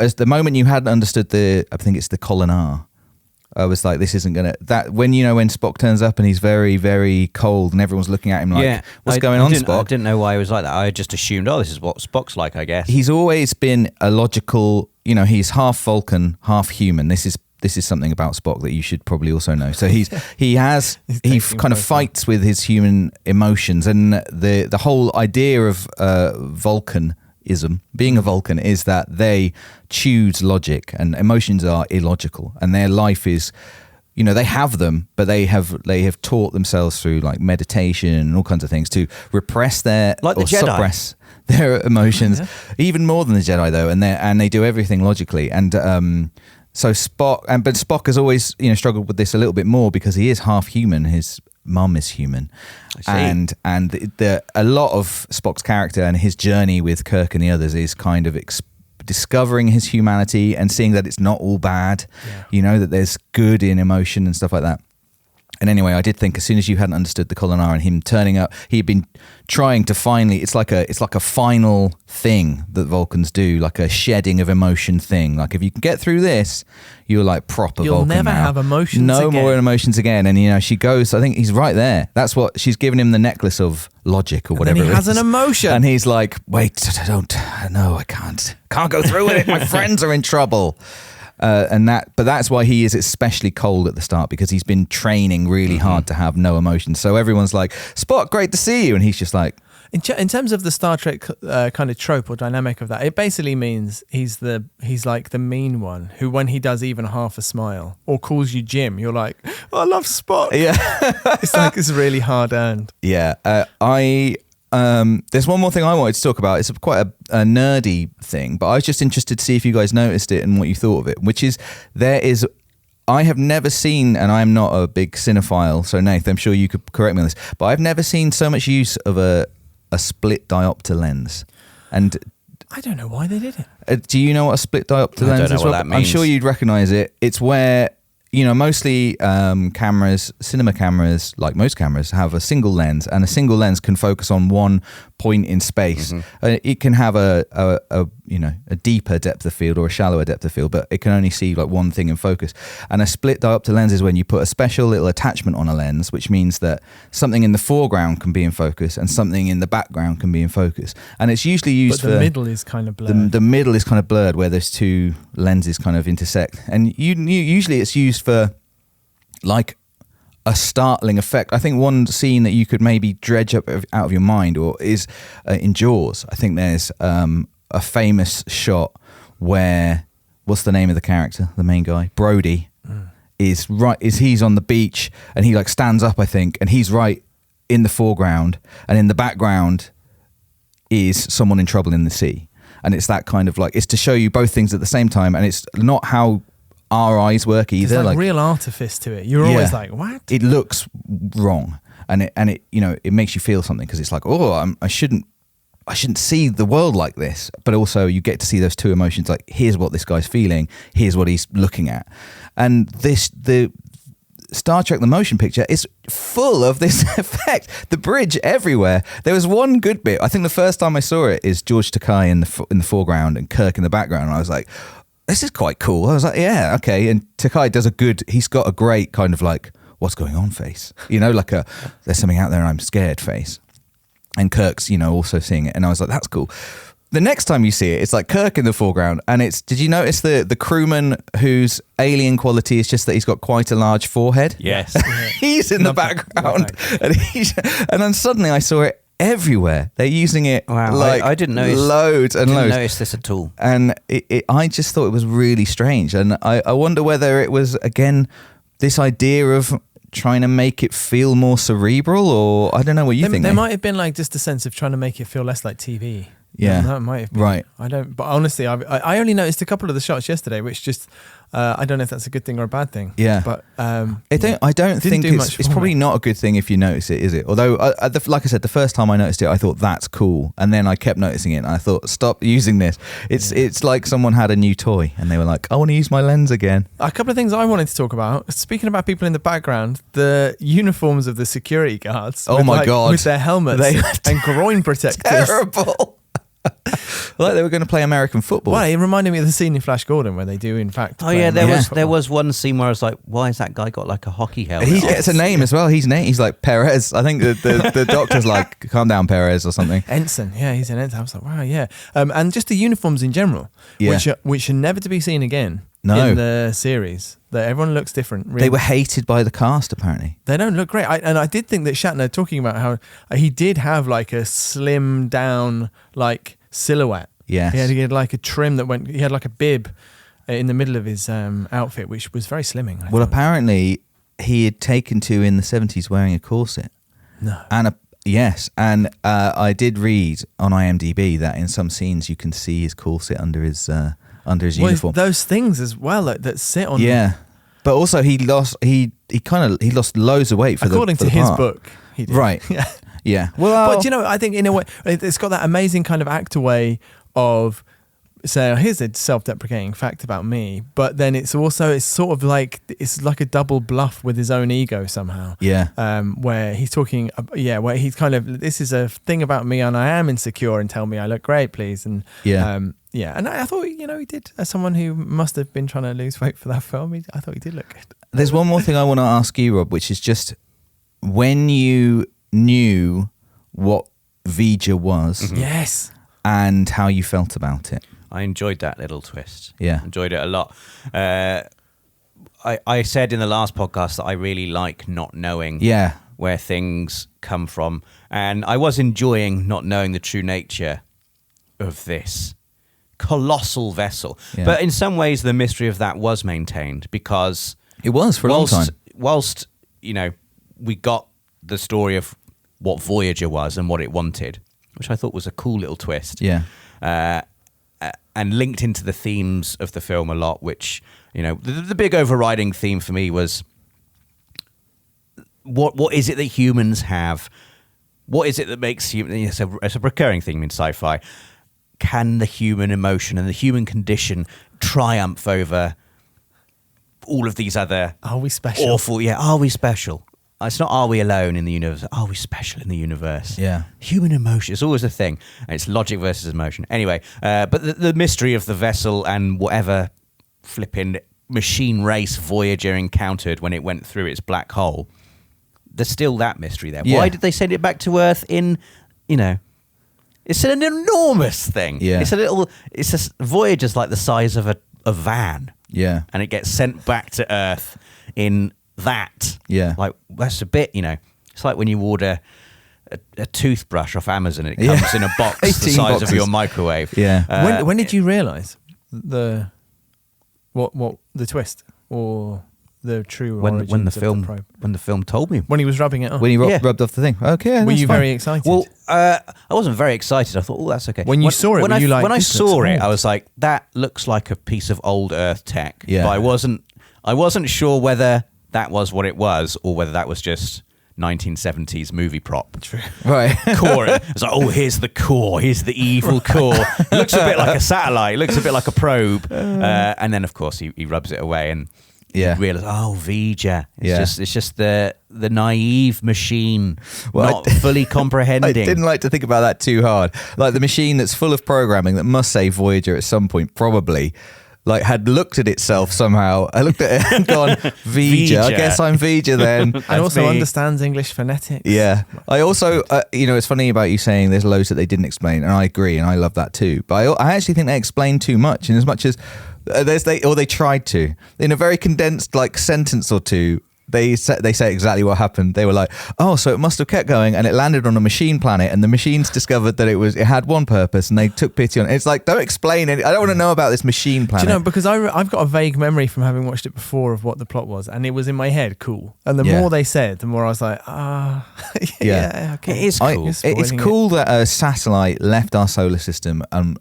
as the moment you hadn't understood I think it's the Colin-R, I was like, this isn't gonna, that when Spock turns up and he's very, very cold and everyone's looking at him like, what's going on, Spock? I didn't know why he was like that. I just assumed, this is what Spock's like, I guess. He's always been a logical, he's half Vulcan, half human. This is something about Spock that you should probably also know. So he kind of fights with his human emotions, and the whole idea of being a Vulcan is that they choose logic, and emotions are illogical, and their life is, they have them, but they have taught themselves through like meditation and all kinds of things to repress suppress their emotions, even more than the Jedi though, and they do everything logically. And so but Spock has always struggled with this a little bit more because he is half human. His mum is human, and a lot of Spock's character and his journey with Kirk and the others is kind of discovering his humanity and seeing that it's not all bad, that there's good in emotion and stuff like that. And anyway, I did think as soon as you hadn't understood the Colin-R and him turning up, he had been trying to finally, it's like a final thing that Vulcans do, like a shedding of emotion thing. Like if you can get through this, you're like proper You'll Vulcan never now. have emotions No again. more emotions again. And she goes, I think he's right there. That's what she's given him, the necklace of logic or whatever. And he it has is. an emotion. And he's like, wait, I can't go through with it. My friends are in trouble. But that's why he is especially cold at the start, because he's been training really hard to have no emotions. So everyone's like, Spock, great to see you, and he's just like. In terms of the Star Trek kind of trope or dynamic of that, it basically means he's like the mean one who, when he does even half a smile or calls you Jim, you're like, I love Spock. Yeah, It's like it's really hard earned. Yeah, there's one more thing I wanted to talk about. It's quite a nerdy thing, but I was just interested to see if you guys noticed it and what you thought of it, which is I have never seen, and I'm not a big cinephile, so Nath, I'm sure you could correct me on this, but I've never seen so much use of a split diopter lens. And I don't know why they did it. do you know what a split diopter lens is? I don't know what that I'm means. sure you'd recognise it. It's where mostly cinema cameras, like most cameras, have a single lens, and a single lens can focus on one point in space. It can have a deeper depth of field or a shallower depth of field, but it can only see like one thing in focus. And a split diopter lens is when you put a special little attachment on a lens, which means that something in the foreground can be in focus and something in the background can be in focus. And it's usually used But the middle is kind of blurred. The middle is kind of blurred where those two lenses kind of intersect. And usually it's used for like a startling effect. I think one scene that you could maybe dredge up out of your mind is in Jaws. I think there's a famous shot where what's the name of the character, the main guy, Brody, is he's on the beach and he like stands up, I think, and he's right in the foreground, and in the background is someone in trouble in the sea. And it's that kind of like, it's to show you both things at the same time, and it's not how our eyes work either. There's like real artifice to it. You're always like, what? It looks wrong, and it you know, it makes you feel something, because it's like, oh, I shouldn't see the world like this. But also you get to see those two emotions, like here's what this guy's feeling, here's what he's looking at. And the Star Trek the motion picture is full of this effect. The bridge everywhere. There was one good bit. I think the first time I saw it is George Takei in the foreground and Kirk in the background, and I was like, this is quite cool. I was like, yeah, okay. And Takei does he's got a great kind of like, what's going on face, you know, like there's something out there and I'm scared face. And Kirk's, you know, also seeing it, and I was like, that's cool. The next time you see it, it's like Kirk in the foreground, and did you notice the crewman whose alien quality is just that he's got quite a large forehead? Yes. He's in the background. And then suddenly I saw it everywhere. They're using it. Wow, like I didn't notice. Loads and loads. I didn't notice this at all. And I just thought it was really strange. And I wonder whether it was, again, this idea of trying to make it feel more cerebral, or I don't know what you think. There might have been like just a sense of trying to make it feel less like TV. Yeah, that might have been. Right. But honestly, I only noticed a couple of the shots yesterday, which just I don't know if that's a good thing or a bad thing. Yeah, but I don't think it's probably not a good thing if you notice it, is it? Although, like I said, the first time I noticed it, I thought that's cool, and then I kept noticing it, and I thought, stop using this. It's like someone had a new toy, and they were like, I want to use my lens again. A couple of things I wanted to talk about. Speaking about people in the background, the uniforms of the security guards. Oh my God, with their helmets and groin protectors. Terrible. Like they were going to play American football. Well, it reminded me of the scene in Flash Gordon where they do, in fact. Oh yeah, there was one scene where I was like, why has that guy got like a hockey helmet? He gets a name as well. He's like Perez. I think the doctor's like, calm down, Perez, or something. Ensign. Yeah, he's an ensign. I was like, wow, yeah. And just the uniforms in general, which are never to be seen again in the series. That everyone looks different. Really. They were hated by the cast, apparently. They don't look great. And I did think that Shatner, talking about how he did have like a slim down like silhouette. Yes. He had like a trim he had like a bib in the middle of his outfit, which was very slimming. I thought. Apparently he had taken to in the 70s wearing a corset. No. And I did read on IMDb that in some scenes you can see his corset under his uniform. Those things as well that sit on. Yeah. But also he lost loads of weight according to his book. He did. Right. Yeah. Yeah. Well, but you know, I think in a way it's got that amazing kind of actor way of saying, here's a self-deprecating fact about me, but then it's sort of like it's like a double bluff with his own ego somehow. Yeah. Where he's talking, where he's kind of, this is a thing about me and I am insecure, and tell me I look great, please. And and I thought, you know, he did, as someone who must have been trying to lose weight for that film, I thought he did look good. There's one more thing I want to ask you, Rob, which is just when you knew what Vija was. Mm-hmm. Yes. And how you felt about it. I enjoyed that little twist. Yeah. Enjoyed it a lot. I said in the last podcast that I really like not knowing where things come from. And I was enjoying not knowing the true nature of this colossal vessel. Yeah. But in some ways, the mystery of that was maintained, because it was for a long time. Whilst, you know, we got the story of what Voyager was and what it wanted, which I thought was a cool little twist. Yeah. And linked into the themes of the film a lot, which, you know, the big overriding theme for me was what is it that humans have? What is it that makes humans... It's a recurring theme in sci-fi. Can the human emotion and the human condition triumph over all of these other... Are we special? Awful, yeah, are we special? It's not, are we alone in the universe? Are we special in the universe? Yeah. Human emotion is always a thing. And it's logic versus emotion. Anyway, but the mystery of the vessel and whatever flipping machine race Voyager encountered when it went through its black hole, there's still that mystery there. Yeah. Why did they send it back to Earth in, you know... It's an enormous thing. Yeah. Voyager's like the size of a van. Yeah. And it gets sent back to Earth in... that. Yeah. Like, that's a bit, you know, it's like when you order a toothbrush off Amazon and it comes in a box the size of your microwave. Yeah. When did you realise? the twist or the true when origins the of the film probe? when the film told me. When he was rubbing it off. When he Yeah. rubbed off the thing. Okay, yeah, Were that's you fine. very excited? Well, I wasn't very excited. I thought, oh, that's okay. When you saw it, when were I, you like, when I this saw looks it, old? I was like, that looks like a piece of old Earth tech. Yeah. But I wasn't sure whether that was what it was or whether that was just 1970s movie prop. Right. Core. It's like, oh, here's the core. Here's the evil core. It looks a bit like a satellite. It looks a bit like a probe. And then, of course, he rubs it away and Yeah. you realise, oh, Vija. Yeah. It's just the naive machine, Well, not fully comprehending. I didn't like to think about that too hard. Like the machine that's full of programming that must say Voyager at some point, probably, like had looked at itself somehow. I looked at it and gone, Vija. I Vija. guess I'm Vija then. and also me. understands English phonetics. Yeah. I also, it's funny about you saying there's loads that they didn't explain, and I agree, and I love that too. But I actually think they explained too much, in as much as they tried to, in a very condensed like sentence or two. They say exactly what happened. They were like, oh, so it must have kept going, and it landed on a machine planet, and the machines discovered that it had one purpose, and they took pity on it. It's like, don't explain it. I don't want to know about this machine planet. Do you know, because I've got a vague memory from having watched it before of what the plot was, and it was in my head cool. And the Yeah. more they said, the more I was like, yeah, okay. It is cool. You're It's spoiling cool that a satellite left our solar system and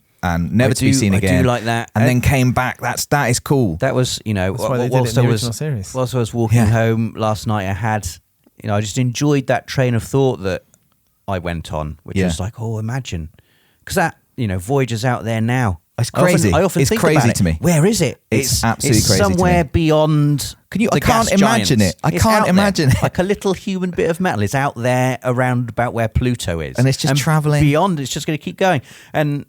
never to be seen again. I do like that. And then came back. That is cool. That was, That's why they did it in the original series. Whilst I was walking Yeah. home last night, I just enjoyed that train of thought that I went on, which Yeah. was like, oh, imagine. Because that, Voyager's out there now. It's crazy. I often It's think crazy about it. to me. Where is it? It's absolutely crazy to me. somewhere beyond. I can't imagine it. I It's can't out there. imagine it. Like a little human bit of metal is out there around about where Pluto is, And it's just travelling. beyond. It's just going to keep going, and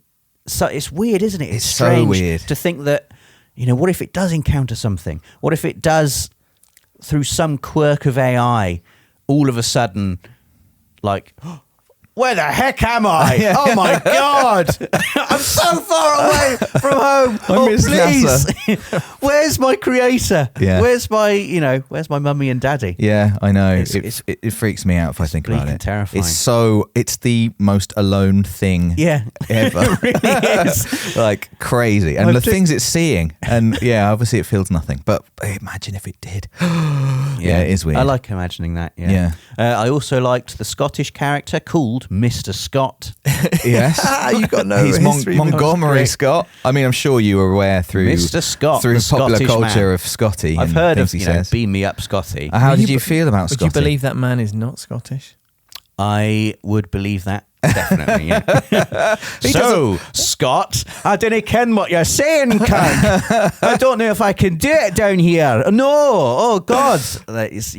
so it's weird, isn't it? It's so strange weird. to think that. What if it does encounter something? What if it does, through some quirk of AI, all of a sudden, like, where the heck am I? Yeah. Oh my God! I'm so far away from home. I miss please, where's my creator? Yeah. Where's my mummy and daddy? Yeah, I know. It's- It freaks me out if I think bleak about and it. terrifying. It's the most alone thing Yeah, ever. it really is. Like crazy. And I the think- things it's seeing. And yeah, obviously it feels nothing. But imagine if it did. Yeah, it is weird. I like imagining that. Yeah. I also liked the Scottish character called Mr. Scott. Yes. You got no He's history with Montgomery Great. Scott. I mean, I'm sure you were aware through Mr. Scott, through the popular Scottish culture man. of Scotty. I've and heard things of he says. Beam Me Up Scotty. How Would did you you be- feel about Would Scotty? you believe that man is not Scottish? I would believe that. Definitely, yeah. So, Scott, I didn't ken what you're saying, cunt. I don't know if I can do it down here. No, oh God. That is,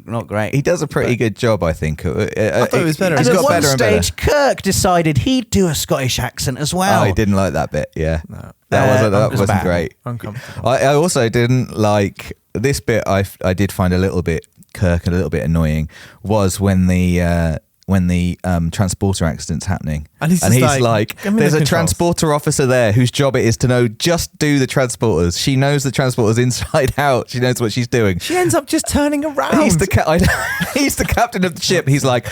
not great. He does a pretty good job, I think. I thought it was better. He's And at got one better and better. stage, Kirk decided he'd do a Scottish accent as well. Oh, I didn't like that bit. Yeah, No. that it was wasn't bad. great. Uncomfortable. I also didn't like this bit. I did find a little bit Kirk a little bit annoying. Was when the transporter accident's happening, And he's just like, "Give me there's the a controls." transporter officer there whose job it is to know just do the transporters. She knows the transporters inside out. She knows what she's doing. She ends up just turning around. He's he's the captain of the ship. He's like,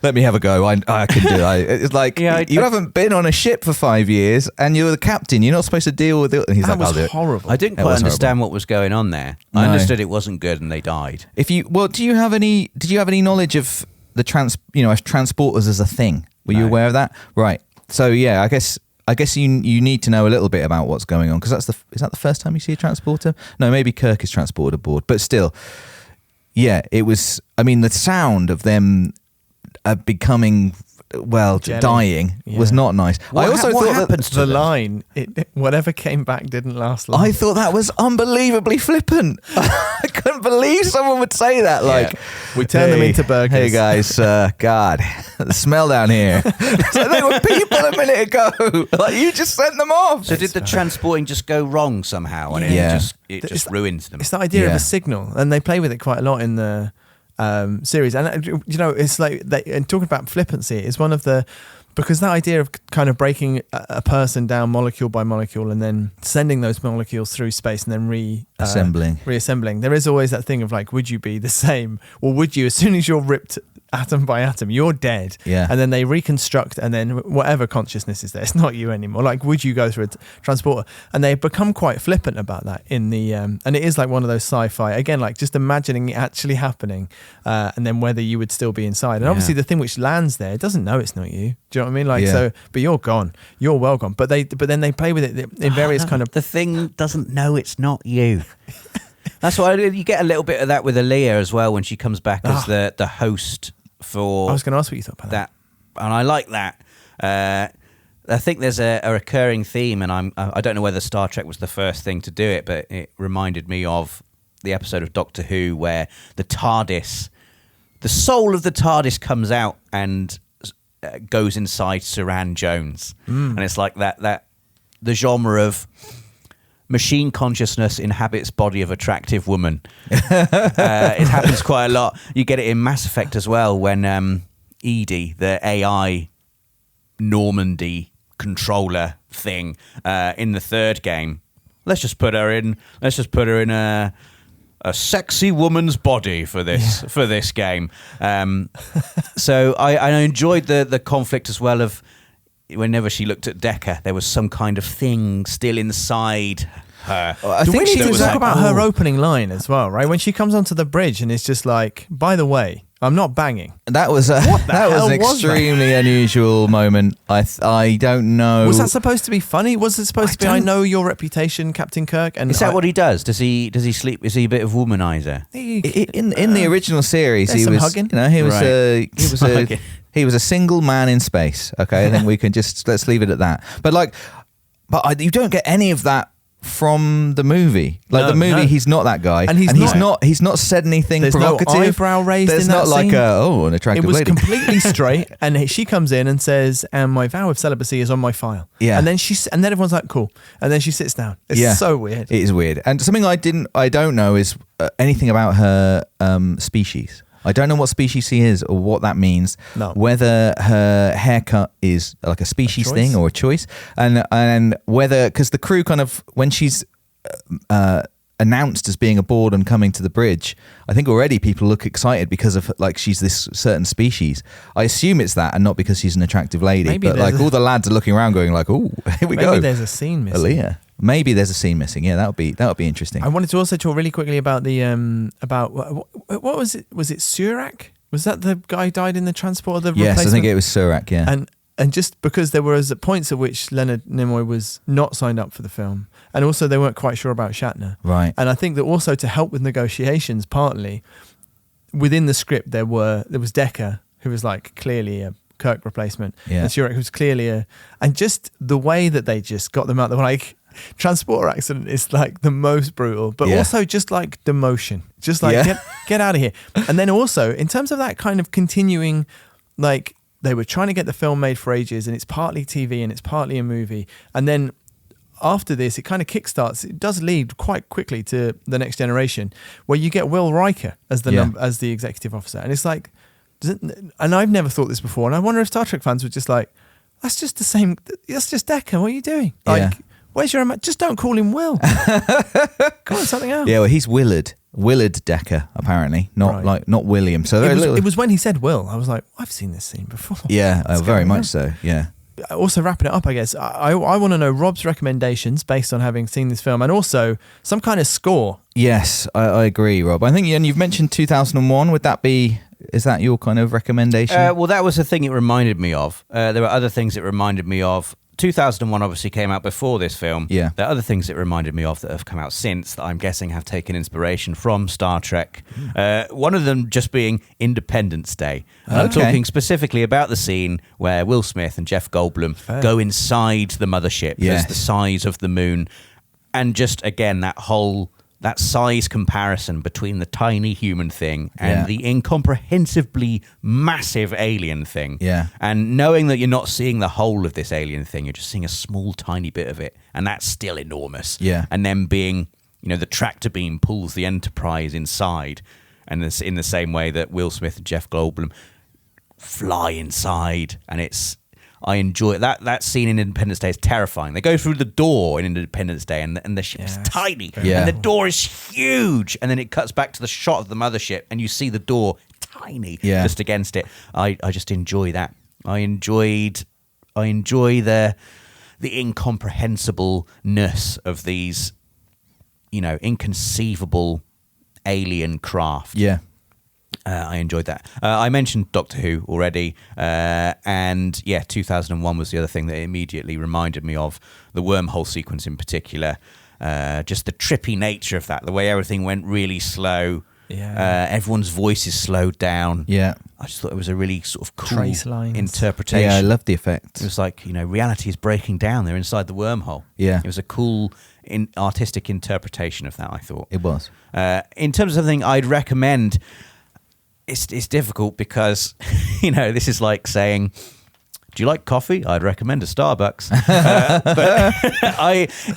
let me have a go. I can do it. It's like, Yeah, you haven't been on a ship for 5 years and you're the captain. You're not supposed to deal with it. And he's that like, I'll was do it. horrible. I didn't It quite was understand what was going on there. No. I understood it wasn't good and they died. Did you have any knowledge of the transporters as a thing? Were you No. aware of that? Right. So yeah, I guess you need to know a little bit about what's going on, because is that the first time you see a transporter? No, maybe Kirk is transported aboard, but still, yeah, it was. I mean, the sound of them becoming Jelly. dying was Yeah. not nice. What I also what thought happens that to the them? line, whatever came back didn't last long. I thought that was unbelievably flippant. I couldn't believe someone would say that. Like, We turn them into burgers. Hey guys, God, the smell down here. So they were people a minute ago. Like, you just sent them off. So did the transporting just go wrong somehow and Yeah. it just ruins them? It's the idea of Yeah. a signal, and they play with it quite a lot in the series. And it's like and talking about flippancy, it's one of the Because that idea of kind of breaking a person down molecule by molecule and then sending those molecules through space and then reassembling. There is always that thing of like, would you be the same? Or would you, as soon as you're ripped atom by atom, you're dead. Yeah. And then they reconstruct, and then whatever consciousness is there, it's not you anymore. Like, would you go through a transporter? And they become quite flippant about that in the, and it is like one of those sci-fi, again, like just imagining it actually happening, and then whether you would still be inside. And obviously the thing which lands there, it doesn't know it's not you. Do you know what I mean? Like, so, but you're gone. You're well gone. But then they play with it in various kind of... The thing doesn't know it's not you. That's why you get a little bit of that with Aaliyah as well when she comes back as the host for... I was going to ask what you thought about that. And I like that. I think there's a recurring theme, and I don't know whether Star Trek was the first thing to do it, but it reminded me of the episode of Doctor Who where the TARDIS, the soul of the TARDIS comes out and goes inside Saran Jones. And it's like that the genre of machine consciousness inhabits body of attractive woman. It happens quite a lot. You get it in Mass Effect as well when Edie, the AI Normandy controller thing in the third game, let's just put her in a sexy woman's body for this game. So I enjoyed the conflict as well of whenever she looked at Decker, there was some kind of thing still inside her. I think she was talk about her opening line as well, right? When she comes onto the bridge and it's just like, by the way, I'm not banging. That was an extremely unusual moment. I don't know. Was that supposed to be funny? Was it supposed to be, I know your reputation, Captain Kirk? And is that what he does? Does he sleep? Is he a bit of womanizer? In the original series, he was hugging. He was a single man in space. Okay, I think we can let's leave it at that. But you don't get any of that from the movie. He's not that guy, and he's not said anything provocative. No eyebrow raised. There's in that not like scene. an attractive lady. It was completely straight, and she comes in and says, "And my vow of celibacy is on my file." Yeah, and then everyone's like, "Cool," and then she sits down. It's so weird. It is weird, and something I don't know is anything about her species. I don't know what species she is or what that means. No. Whether her haircut is like a species thing or a choice, and whether, because the crew kind of, when she's announced as being aboard and coming to the bridge, I think already people look excited because of like she's this certain species. I assume it's that, and not because she's an attractive lady. Maybe, but like all the lads are looking around going like, "Oh, here we go." Maybe there's a scene missing. Aaliyah. Maybe there's a scene missing. Yeah, that would be interesting. I wanted to also talk really quickly about the about what was it? Was it Surak? Was that the guy who died in the transport of the replacement? Yes, I think it was Surak. Yeah, and just because there were points at which Leonard Nimoy was not signed up for the film, and also they weren't quite sure about Shatner. Right. And I think that also to help with negotiations, partly within the script there was Decker, who was like clearly a Kirk replacement, and Surak, who was clearly and just the way that they just got them out, they were like, transporter accident is like the most brutal, but also just like demotion, just like get out of here. And then also in terms of that kind of continuing, like they were trying to get the film made for ages, and it's partly TV and it's partly a movie, and then after this it kind of kickstarts, it does lead quite quickly to The Next Generation, where you get Will Riker as the executive officer, and it's like, and I've never thought this before, and I wonder if Star Trek fans were just like, that's just the same, that's just Decker, what are you doing? Like, where's your... Just don't call him Will. Call him something else. Yeah, well, he's Willard Decker, apparently, not William. So it was when he said Will, I was like, I've seen this scene before. Yeah, very much so, yeah. Also wrapping it up, I guess, I want to know Rob's recommendations based on having seen this film, and also some kind of score. Yes, I agree, Rob. I think, and you've mentioned 2001. Is that your kind of recommendation? Well, that was the thing it reminded me of. There were other things it reminded me of. 2001 obviously came out before this film. Yeah. There are other things it reminded me of that have come out since that I'm guessing have taken inspiration from Star Trek. One of them just being Independence Day. I'm talking specifically about the scene where Will Smith and Jeff Goldblum go inside the mothership. That's the size of the moon. And just, again, that size comparison between the tiny human thing and the incomprehensibly massive alien thing. Yeah. And knowing that you're not seeing the whole of this alien thing, you're just seeing a small, tiny bit of it. And that's still enormous. Yeah. And then being, the tractor beam pulls the Enterprise inside. And it's in the same way that Will Smith and Jeff Goldblum fly inside. And I enjoy that scene in Independence Day is terrifying. They go through the door in Independence Day, and the ship's tiny, and the door is huge, and then it cuts back to the shot of the mothership, and you see the door tiny just against it. I just enjoy that. I enjoy the incomprehensibleness of these, inconceivable alien craft. Yeah. I enjoyed that. I mentioned Doctor Who already, and 2001 was the other thing that immediately reminded me of the wormhole sequence in particular. Just the trippy nature of that, the way everything went really slow. Yeah. Everyone's voices slowed down. Yeah. I just thought it was a really sort of cool Trace lines. interpretation. Yeah, I loved the effect. It was like, reality is breaking down. They're inside the wormhole. Yeah. It was a cool artistic interpretation of that, I thought. It was. In terms of something I'd recommend, it's difficult because, this is like saying, do you like coffee? I'd recommend a Starbucks. But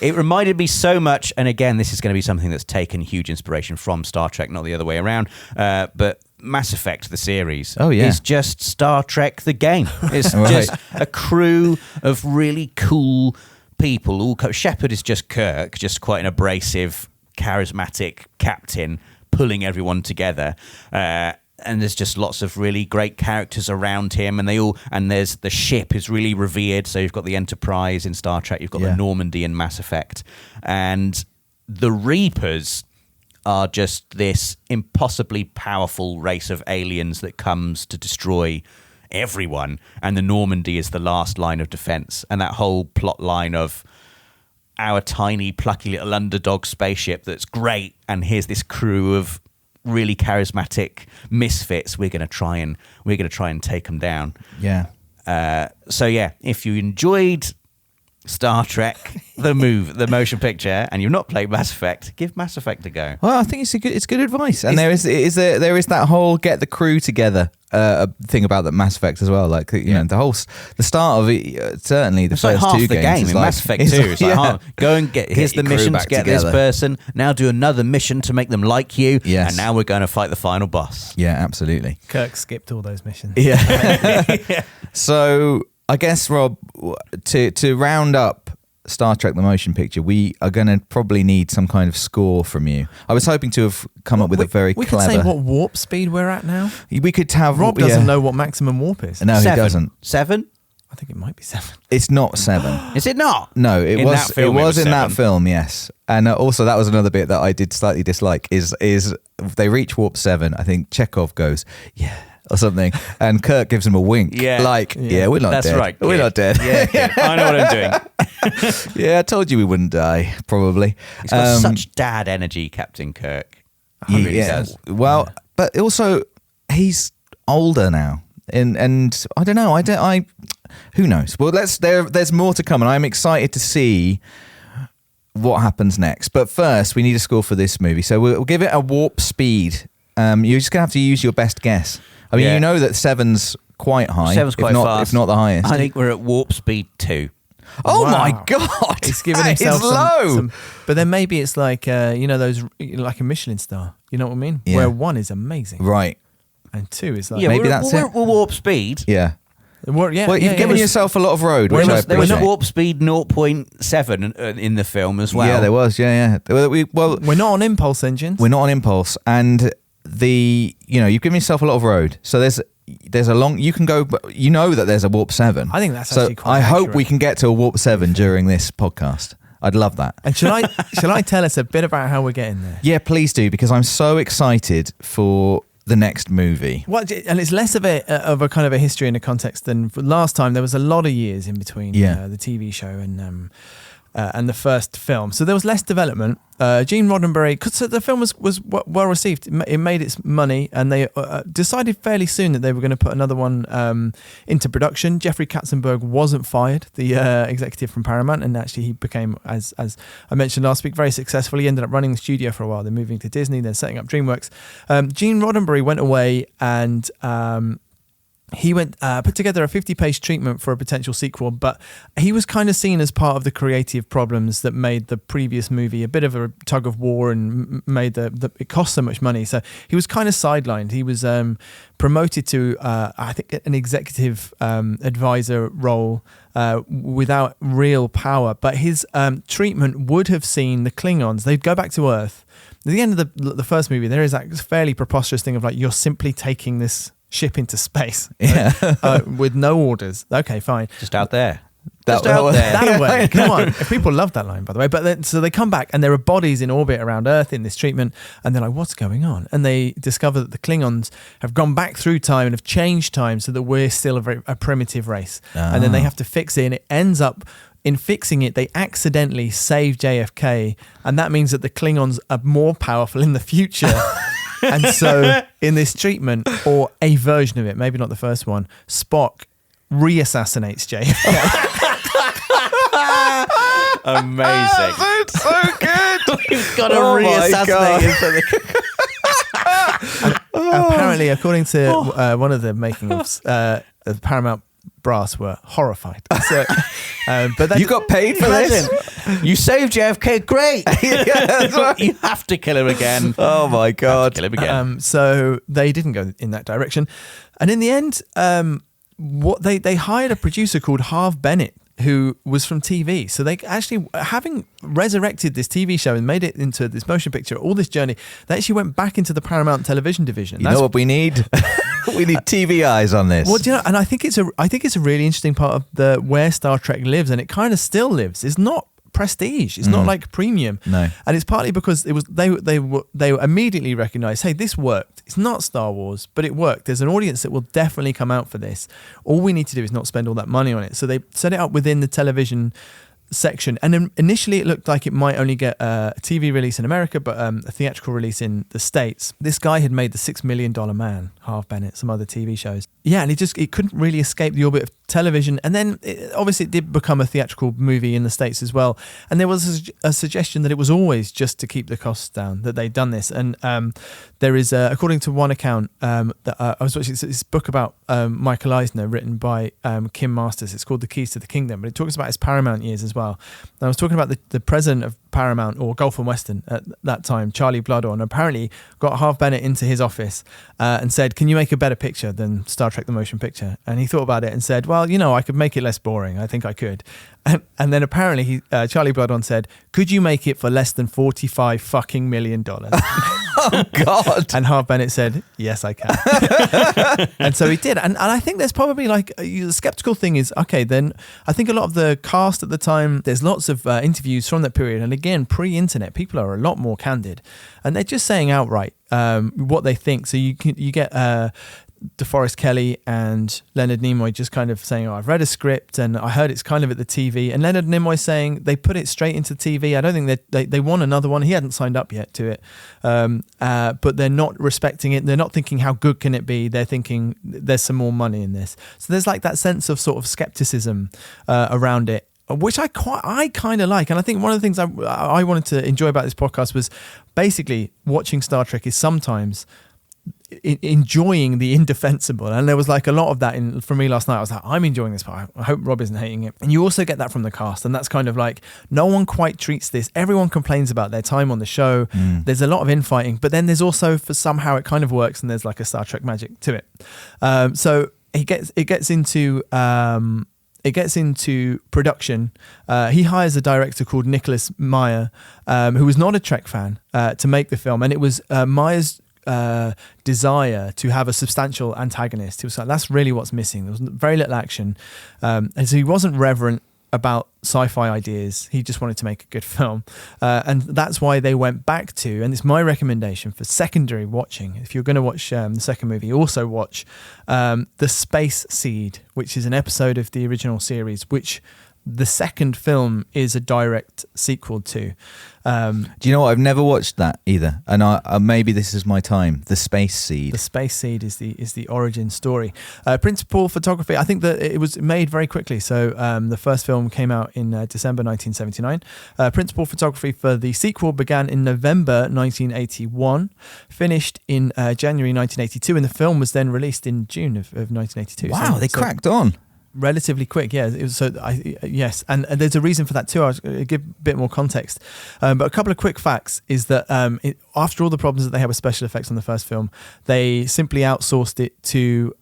it reminded me so much, and again, this is going to be something that's taken huge inspiration from Star Trek, not the other way around, but Mass Effect, the series, is just Star Trek, the game. It's just a crew of really cool people. Shepard is just Kirk, just quite an abrasive, charismatic captain pulling everyone together. And there's just lots of really great characters around him, and there's the ship is really revered. So you've got the Enterprise in Star Trek, you've got the Normandy in Mass Effect, and the Reapers are just this impossibly powerful race of aliens that comes to destroy everyone, and the Normandy is the last line of defense. And that whole plot line of our tiny plucky little underdog spaceship that's great, and here's this crew of really charismatic misfits. We're going to try and take them down. Yeah. If you enjoyed Star Trek, the motion picture, and you've not played Mass Effect, give Mass Effect a go. Well, I think it's good advice, and there is that whole get the crew together thing about that Mass Effect as well. Like the start of it, certainly the it's first like half two the games game in Mass Effect 2. It's like, go and here's the mission to get this person. Now do another mission to make them like you. Yes. And now we're going to fight the final boss. Yeah, absolutely. Kirk skipped all those missions. Yeah. So I guess, Rob, to round up Star Trek the motion picture, we are going to probably need some kind of score from you. I was hoping to have come up with a very we clever... could say what warp speed we're at now. We could have... Rob doesn't know what maximum warp is. No, 7. he doesn't. 7? I think it might be 7. It's not 7. Is it not? No, it was in 7. that film, yes. And also that was another bit that I did slightly dislike is they reach warp 7, I think Chekhov goes, yeah, or something, and Kirk gives him a wink. Yeah. We're not That's dead. right. We're not dead. Yeah, I know what I'm doing. Yeah, I told you we wouldn't die, probably. He's got such dad energy, Captain Kirk. He really does. Well, but also he's older now, and I don't know. Who knows? Well, there's more to come, and I'm excited to see what happens next. But first, we need a score for this movie, so we'll give it a warp speed. You're just gonna have to use your best guess. I mean, you know that 7's quite high. 7's quite fast. If not the highest. I think we're at warp speed 2. Oh Wow. my God! He's giving That himself is low. some. But then maybe it's like those like a Michelin star. You know what I mean? Yeah. Where 1 is amazing, Right. and 2 is like maybe that's it. We're warp speed. Yeah. Well, You've given yourself a lot of road, which I There was appreciate. warp speed 0.7 in the film as well. Yeah, there was. Yeah. we're not on impulse engines. We're not on impulse, and you've given yourself a lot of road. So there's a long, you can go, you know that there's a warp 7. I think that's so actually quite I hope accurate. we can get to a warp 7 during this podcast. I'd love that. And shall I tell us a bit about how we're getting there? Yeah, please do, because I'm so excited for the next movie. And it's less of a kind of a history and a context than last time. There was a lot of years in between the TV show and the first film, so there was less development. Gene Roddenberry, so the film was well received. It made its money, and they decided fairly soon that they were going to put another one into production. Jeffrey Katzenberg wasn't fired, the executive from Paramount, and actually he became, as I mentioned last week, very successful. He ended up running the studio for a while, then moving to Disney, then setting up DreamWorks. Gene Roddenberry went away and he went put together a 50-page treatment for a potential sequel, but he was kind of seen as part of the creative problems that made the previous movie a bit of a tug of war and made it cost so much money. So he was kind of sidelined. He was promoted to I think an executive advisor role without real power, but his treatment would have seen the Klingons, they'd go back to Earth. At the end of the first movie, there is that fairly preposterous thing of like, you're simply taking this ship into space with no orders. Okay, fine. Just out there. That away. Come on. If people love that line, by the way. But then, so they come back and there are bodies in orbit around Earth in this treatment, and they're like, what's going on? And they discover that the Klingons have gone back through time and have changed time so that we're still a primitive race. And then they have to fix it, and it ends up, in fixing it, they accidentally save JFK, and that means that the Klingons are more powerful in the future. And so in this treatment, or a version of it, maybe not the first one, Spock re-assassinates JFK. Amazing. That's so good. We've got to re-assassinate him. Apparently, according to one of the making-ofs, the Paramount brass were horrified. So, but then, you got paid for this? You saved JFK, great. You have to kill him again. Oh my God. Kill him again. So they didn't go in that direction. And in the end, what they hired a producer called Harve Bennett, who was from TV. So they actually, having resurrected this TV show and made it into this motion picture, all this journey, they actually went back into the Paramount television division. You know what we need? We need TV eyes on this. Well, do you know, and I think it's a really interesting part of where Star Trek lives, and it kind of still lives. It's not prestige. It's not like premium. No. And it's partly because it was they immediately recognized, hey, this worked. It's not Star Wars, but it worked. There's an audience that will definitely come out for this. All we need to do is not spend all that money on it. So they set it up within the television section, and then initially it looked like it might only get a TV release in America, but a theatrical release in the States. This guy had made The $6 Million Man, Harve Bennett, some other TV shows. Yeah, and it couldn't really escape the orbit of television. And then obviously it did become a theatrical movie in the States as well. And there was a suggestion that it was always just to keep the costs down that they'd done this. And there is, according to one account, that I was watching this book about Michael Eisner, written by Kim Masters. It's called The Keys to the Kingdom, but it talks about his Paramount years as well. And I was talking about the president of Paramount, or Gulf and Western at that time, Charlie Bloodorn, apparently got Harve Bennett into his office and said, can you make a better picture than Star Trek the Motion Picture? And he thought about it and said, well, I could make it less boring. I think I could. And then apparently Charlie Bloodorn said, could you make it for less than $45 million? Oh God. And Harve Bennett said, yes, I can. And so he did. And I think there's probably the skeptical thing is, okay, then I think a lot of the cast at the time, there's lots of interviews from that period. And again, pre-internet, people are a lot more candid. And they're just saying outright what they think. So you get DeForest Kelley and Leonard Nimoy just kind of saying, I've read a script and I heard it's kind of at the TV. And Leonard Nimoy saying they put it straight into TV. I don't think they want another one. He hadn't signed up yet to it. But they're not respecting it. They're not thinking how good can it be. They're thinking there's some more money in this. So there's that sense of sort of skepticism around it, which I kind of like. And I think one of the things I wanted to enjoy about this podcast was basically watching Star Trek is sometimes enjoying the indefensible. And there was a lot of that for me last night. I was like, I'm enjoying this part. I hope Rob isn't hating it. And you also get that from the cast, and that's kind of no one quite treats this. Everyone complains about their time on the show. There's a lot of infighting, but then there's also, for somehow it kind of works, and there's a Star Trek magic to it. So it gets into production. He hires a director called Nicholas Meyer, who was not a Trek fan, to make the film. And it was Meyer's desire to have a substantial antagonist. He was like, that's really what's missing. There was very little action. And so he wasn't reverent about sci-fi ideas. He just wanted to make a good film. And that's why they went back to, and it's my recommendation for secondary watching, if you're going to watch the second movie, also watch The Space Seed, which is an episode of the original series, which the second film is a direct sequel to. Do you know what? I've never watched that either, and maybe this is my time. The Space Seed. The Space Seed is the origin story. Principal photography. I think that it was made very quickly. So the first film came out in December 1979. Principal photography for the sequel began in November 1981, finished in January 1982, and the film was then released in June of 1982. Wow, they cracked on. Relatively quick, yeah. It was yes, and there's a reason for that too. I'll give a bit more context, but a couple of quick facts is that after all the problems that they had with special effects on the first film, they simply outsourced it to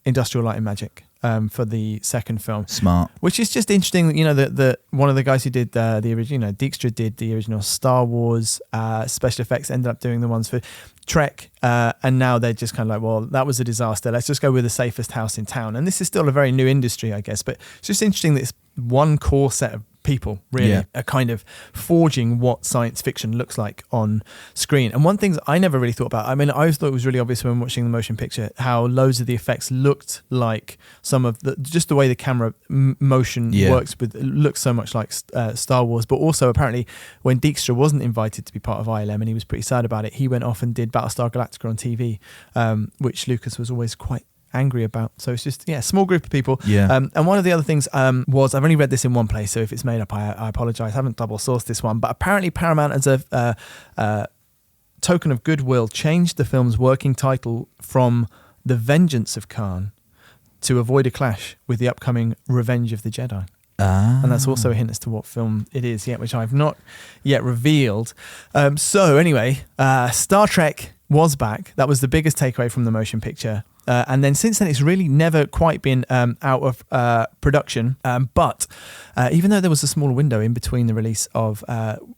Industrial Light and Magic for the second film. Smart. Which is just interesting. You know, the one of the guys who did the original, Dijkstra did the original Star Wars special effects, ended up doing the ones for Trek, and now they're just kind of like, well, that was a disaster. Let's just go with the safest house in town. And this is still a very new industry, I guess, but it's just interesting that it's one core set of people really are kind of forging what science fiction looks like on screen. And one thing I never really thought about, I mean, I always thought it was really obvious when watching the motion picture how loads of the effects looked like some of the, just the way the camera motion works with, it looks so much like Star Wars. But also apparently when Dijkstra wasn't invited to be part of ILM and he was pretty sad about it, he went off and did Battlestar Galactica on TV, which Lucas was always quite angry about. So it's just small group of people. And one of the other things was, I've only read this in one place, so if it's made up I apologize, I haven't double sourced this one, but apparently Paramount, as a token of goodwill, changed the film's working title from The Vengeance of Khan to avoid a clash with the upcoming Revenge of the Jedi. And that's also a hint as to what film it is yet, which I've not yet revealed. So anyway, Star Trek was back. That was the biggest takeaway from the motion picture. And then since then, it's really never quite been out of production. But even though there was a small window in between the release of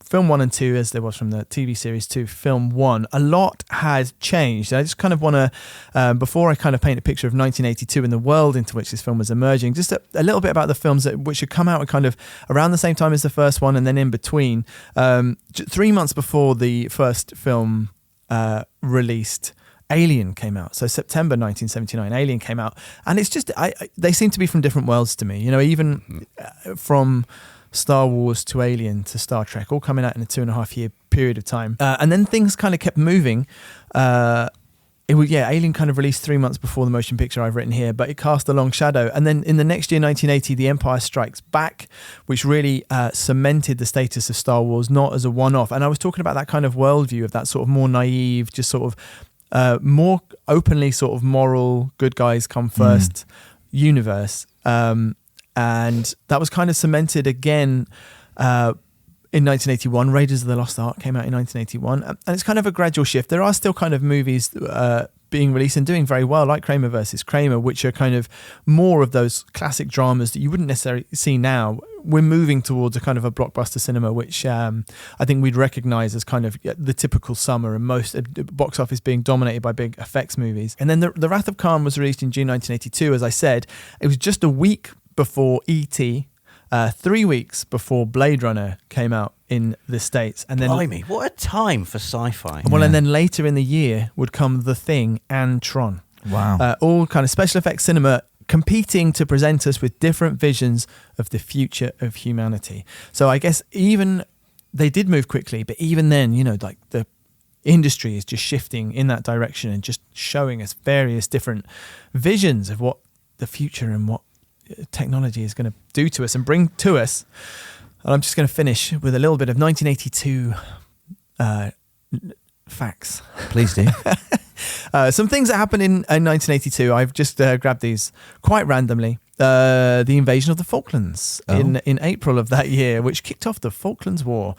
film 1 and 2, as there was from the TV series, to film 1, a lot has changed. I just kind of want to, before I kind of paint a picture of 1982 and the world into which this film was emerging, just a little bit about the films which had come out kind of around the same time as the first one and then in between. 3 months before the first film released, Alien came out. So September 1979, Alien came out, and it's just they seem to be from different worlds to me. You know, even from Star Wars to Alien to Star Trek, all coming out in a 2.5 year period of time, and then things kind of kept moving. Alien kind of released 3 months before the motion picture I've written here, but it cast a long shadow. And then in the next year, 1980, The Empire Strikes Back, which really cemented the status of Star Wars, not as a one-off. And I was talking about that kind of worldview of that sort of more naive, just sort of more openly sort of moral, good guys come first universe. And that was kind of cemented again in 1981. Raiders of the Lost Ark came out in 1981. And it's kind of a gradual shift. There are still kind of movies being released and doing very well, like Kramer versus Kramer, which are kind of more of those classic dramas that you wouldn't necessarily see now. We're moving towards a kind of a blockbuster cinema, which I think we'd recognise as kind of the typical summer, and most box office being dominated by big effects movies. And then the Wrath of Khan was released in June 1982, as I said. It was just a week before E.T., 3 weeks before Blade Runner came out in the States. And then, blimey, what a time for sci-fi. Well, and then later in the year would come The Thing and Tron. Wow. All kind of special effects cinema competing to present us with different visions of the future of humanity. So I guess even they did move quickly, but even then, you know, like the industry is just shifting in that direction and just showing us various different visions of what the future and what technology is going to do to us and bring to us. And I'm just going to finish with a little bit of 1982 facts. Please do. Some things that happened in 1982. I've just grabbed these quite randomly. The invasion of the Falklands in April of that year, which kicked off the Falklands War.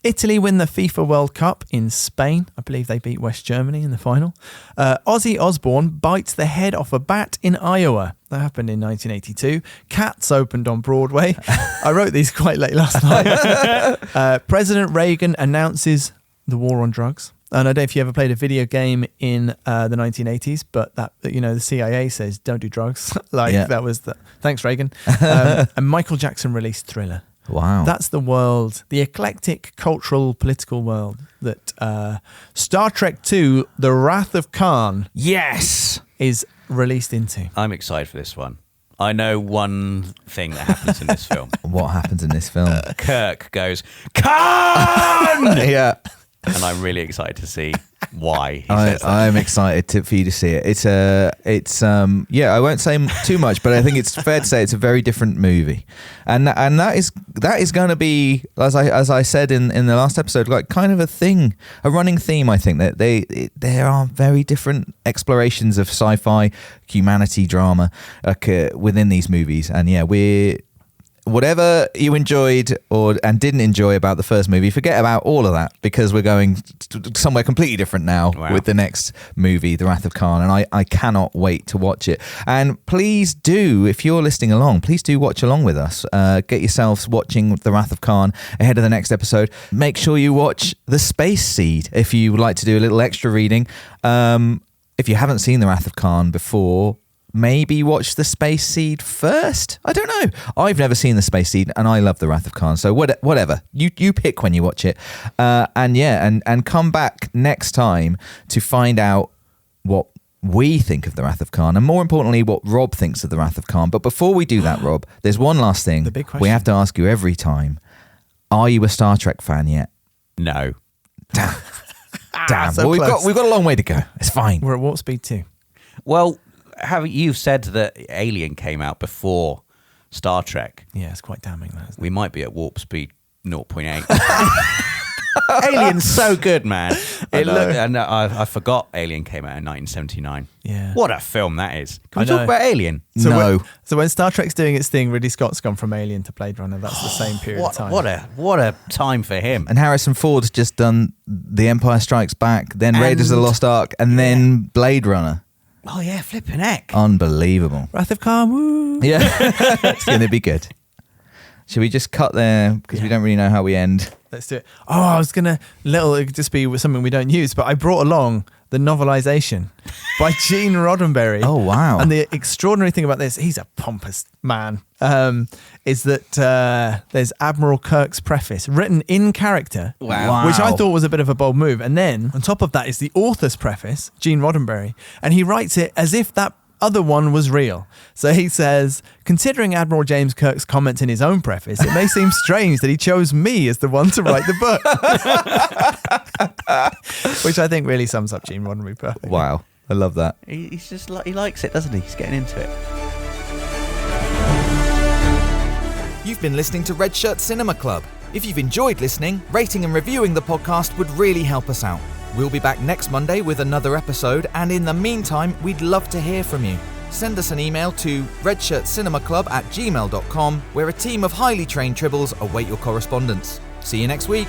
Italy win the FIFA World Cup in Spain. I believe they beat West Germany in the final. Ozzy Osbourne bites the head off a bat in Iowa. That happened in 1982. Cats opened on Broadway. I wrote these quite late last night. President Reagan announces the war on drugs. And I don't know if you ever played a video game in the 1980s, but that, you know, the CIA says don't do drugs. That was the thanks Reagan. And Michael Jackson released Thriller. Wow. That's the world, the eclectic cultural political world that Star Trek II, The Wrath of Khan, yes, is released into. I'm excited for this one. I know one thing that happens in this film. What happens in this film? Kirk goes, Khan! Yeah. And I'm really excited to see why he says that. I'm excited for you to see it. I won't say too much, but I think it's fair to say it's a very different movie, and that is going to be, as I said in the last episode, like kind of a running theme. I think that there are very different explorations of sci-fi, humanity, drama within these movies, and whatever you enjoyed and didn't enjoy about the first movie, forget about all of that, because we're going somewhere completely different now with the next movie, The Wrath of Khan, and I cannot wait to watch it. And please do, if you're listening along, please do watch along with us. Get yourselves watching The Wrath of Khan ahead of the next episode. Make sure you watch The Space Seed if you would like to do a little extra reading. If you haven't seen The Wrath of Khan before, maybe watch The Space Seed first. I don't know. I've never seen The Space Seed, and I love The Wrath of Khan. So whatever. You pick when you watch it. And come back next time to find out what we think of The Wrath of Khan, and more importantly, what Rob thinks of The Wrath of Khan. But before we do that, Rob, there's one last thing the big question we have to ask you every time. Are you a Star Trek fan yet? No. Damn. So well, we've got a long way to go. It's fine. We're at warp speed 2. Well, you've said that Alien came out before Star Trek. Yeah, it's quite damning, that, isn't it? We might be at warp speed 0.8. Alien's so good, man. I forgot Alien came out in 1979. Yeah. What a film that is. Can we I know. talk about Alien? No. So when Star Trek's doing its thing, Ridley Scott's gone from Alien to Blade Runner. That's the same period of time. What a time for him. And Harrison Ford's just done The Empire Strikes Back, then Raiders of the Lost Ark, and then Blade Runner. Oh yeah, flipping heck. Unbelievable. Wrath of Khan, woo! Yeah. It's going to be good. Should we just cut there, because we don't really know how we end? Let's do it. Oh, I was going to, it could just be with something we don't use, but I brought along the novelization by Gene Roddenberry. Oh, wow. And the extraordinary thing about this, he's a pompous man, is that there's Admiral Kirk's preface written in character, Wow. which I thought was a bit of a bold move. And then on top of that is the author's preface, Gene Roddenberry, and he writes it as if that other one was real. So he says, considering Admiral James Kirk's comments in his own preface, it may seem strange that he chose me as the one to write the book. Which I think really sums up Gene Roddenberry perfectly. Wow. I love that. He's just he likes it, doesn't he? He's getting into it. You've been listening to Red Shirt Cinema Club. If you've enjoyed listening, rating and reviewing the podcast would really help us out. We'll be back next Monday with another episode, and in the meantime, we'd love to hear from you. Send us an email to redshirtcinemaclub@gmail.com, where a team of highly trained tribbles await your correspondence. See you next week.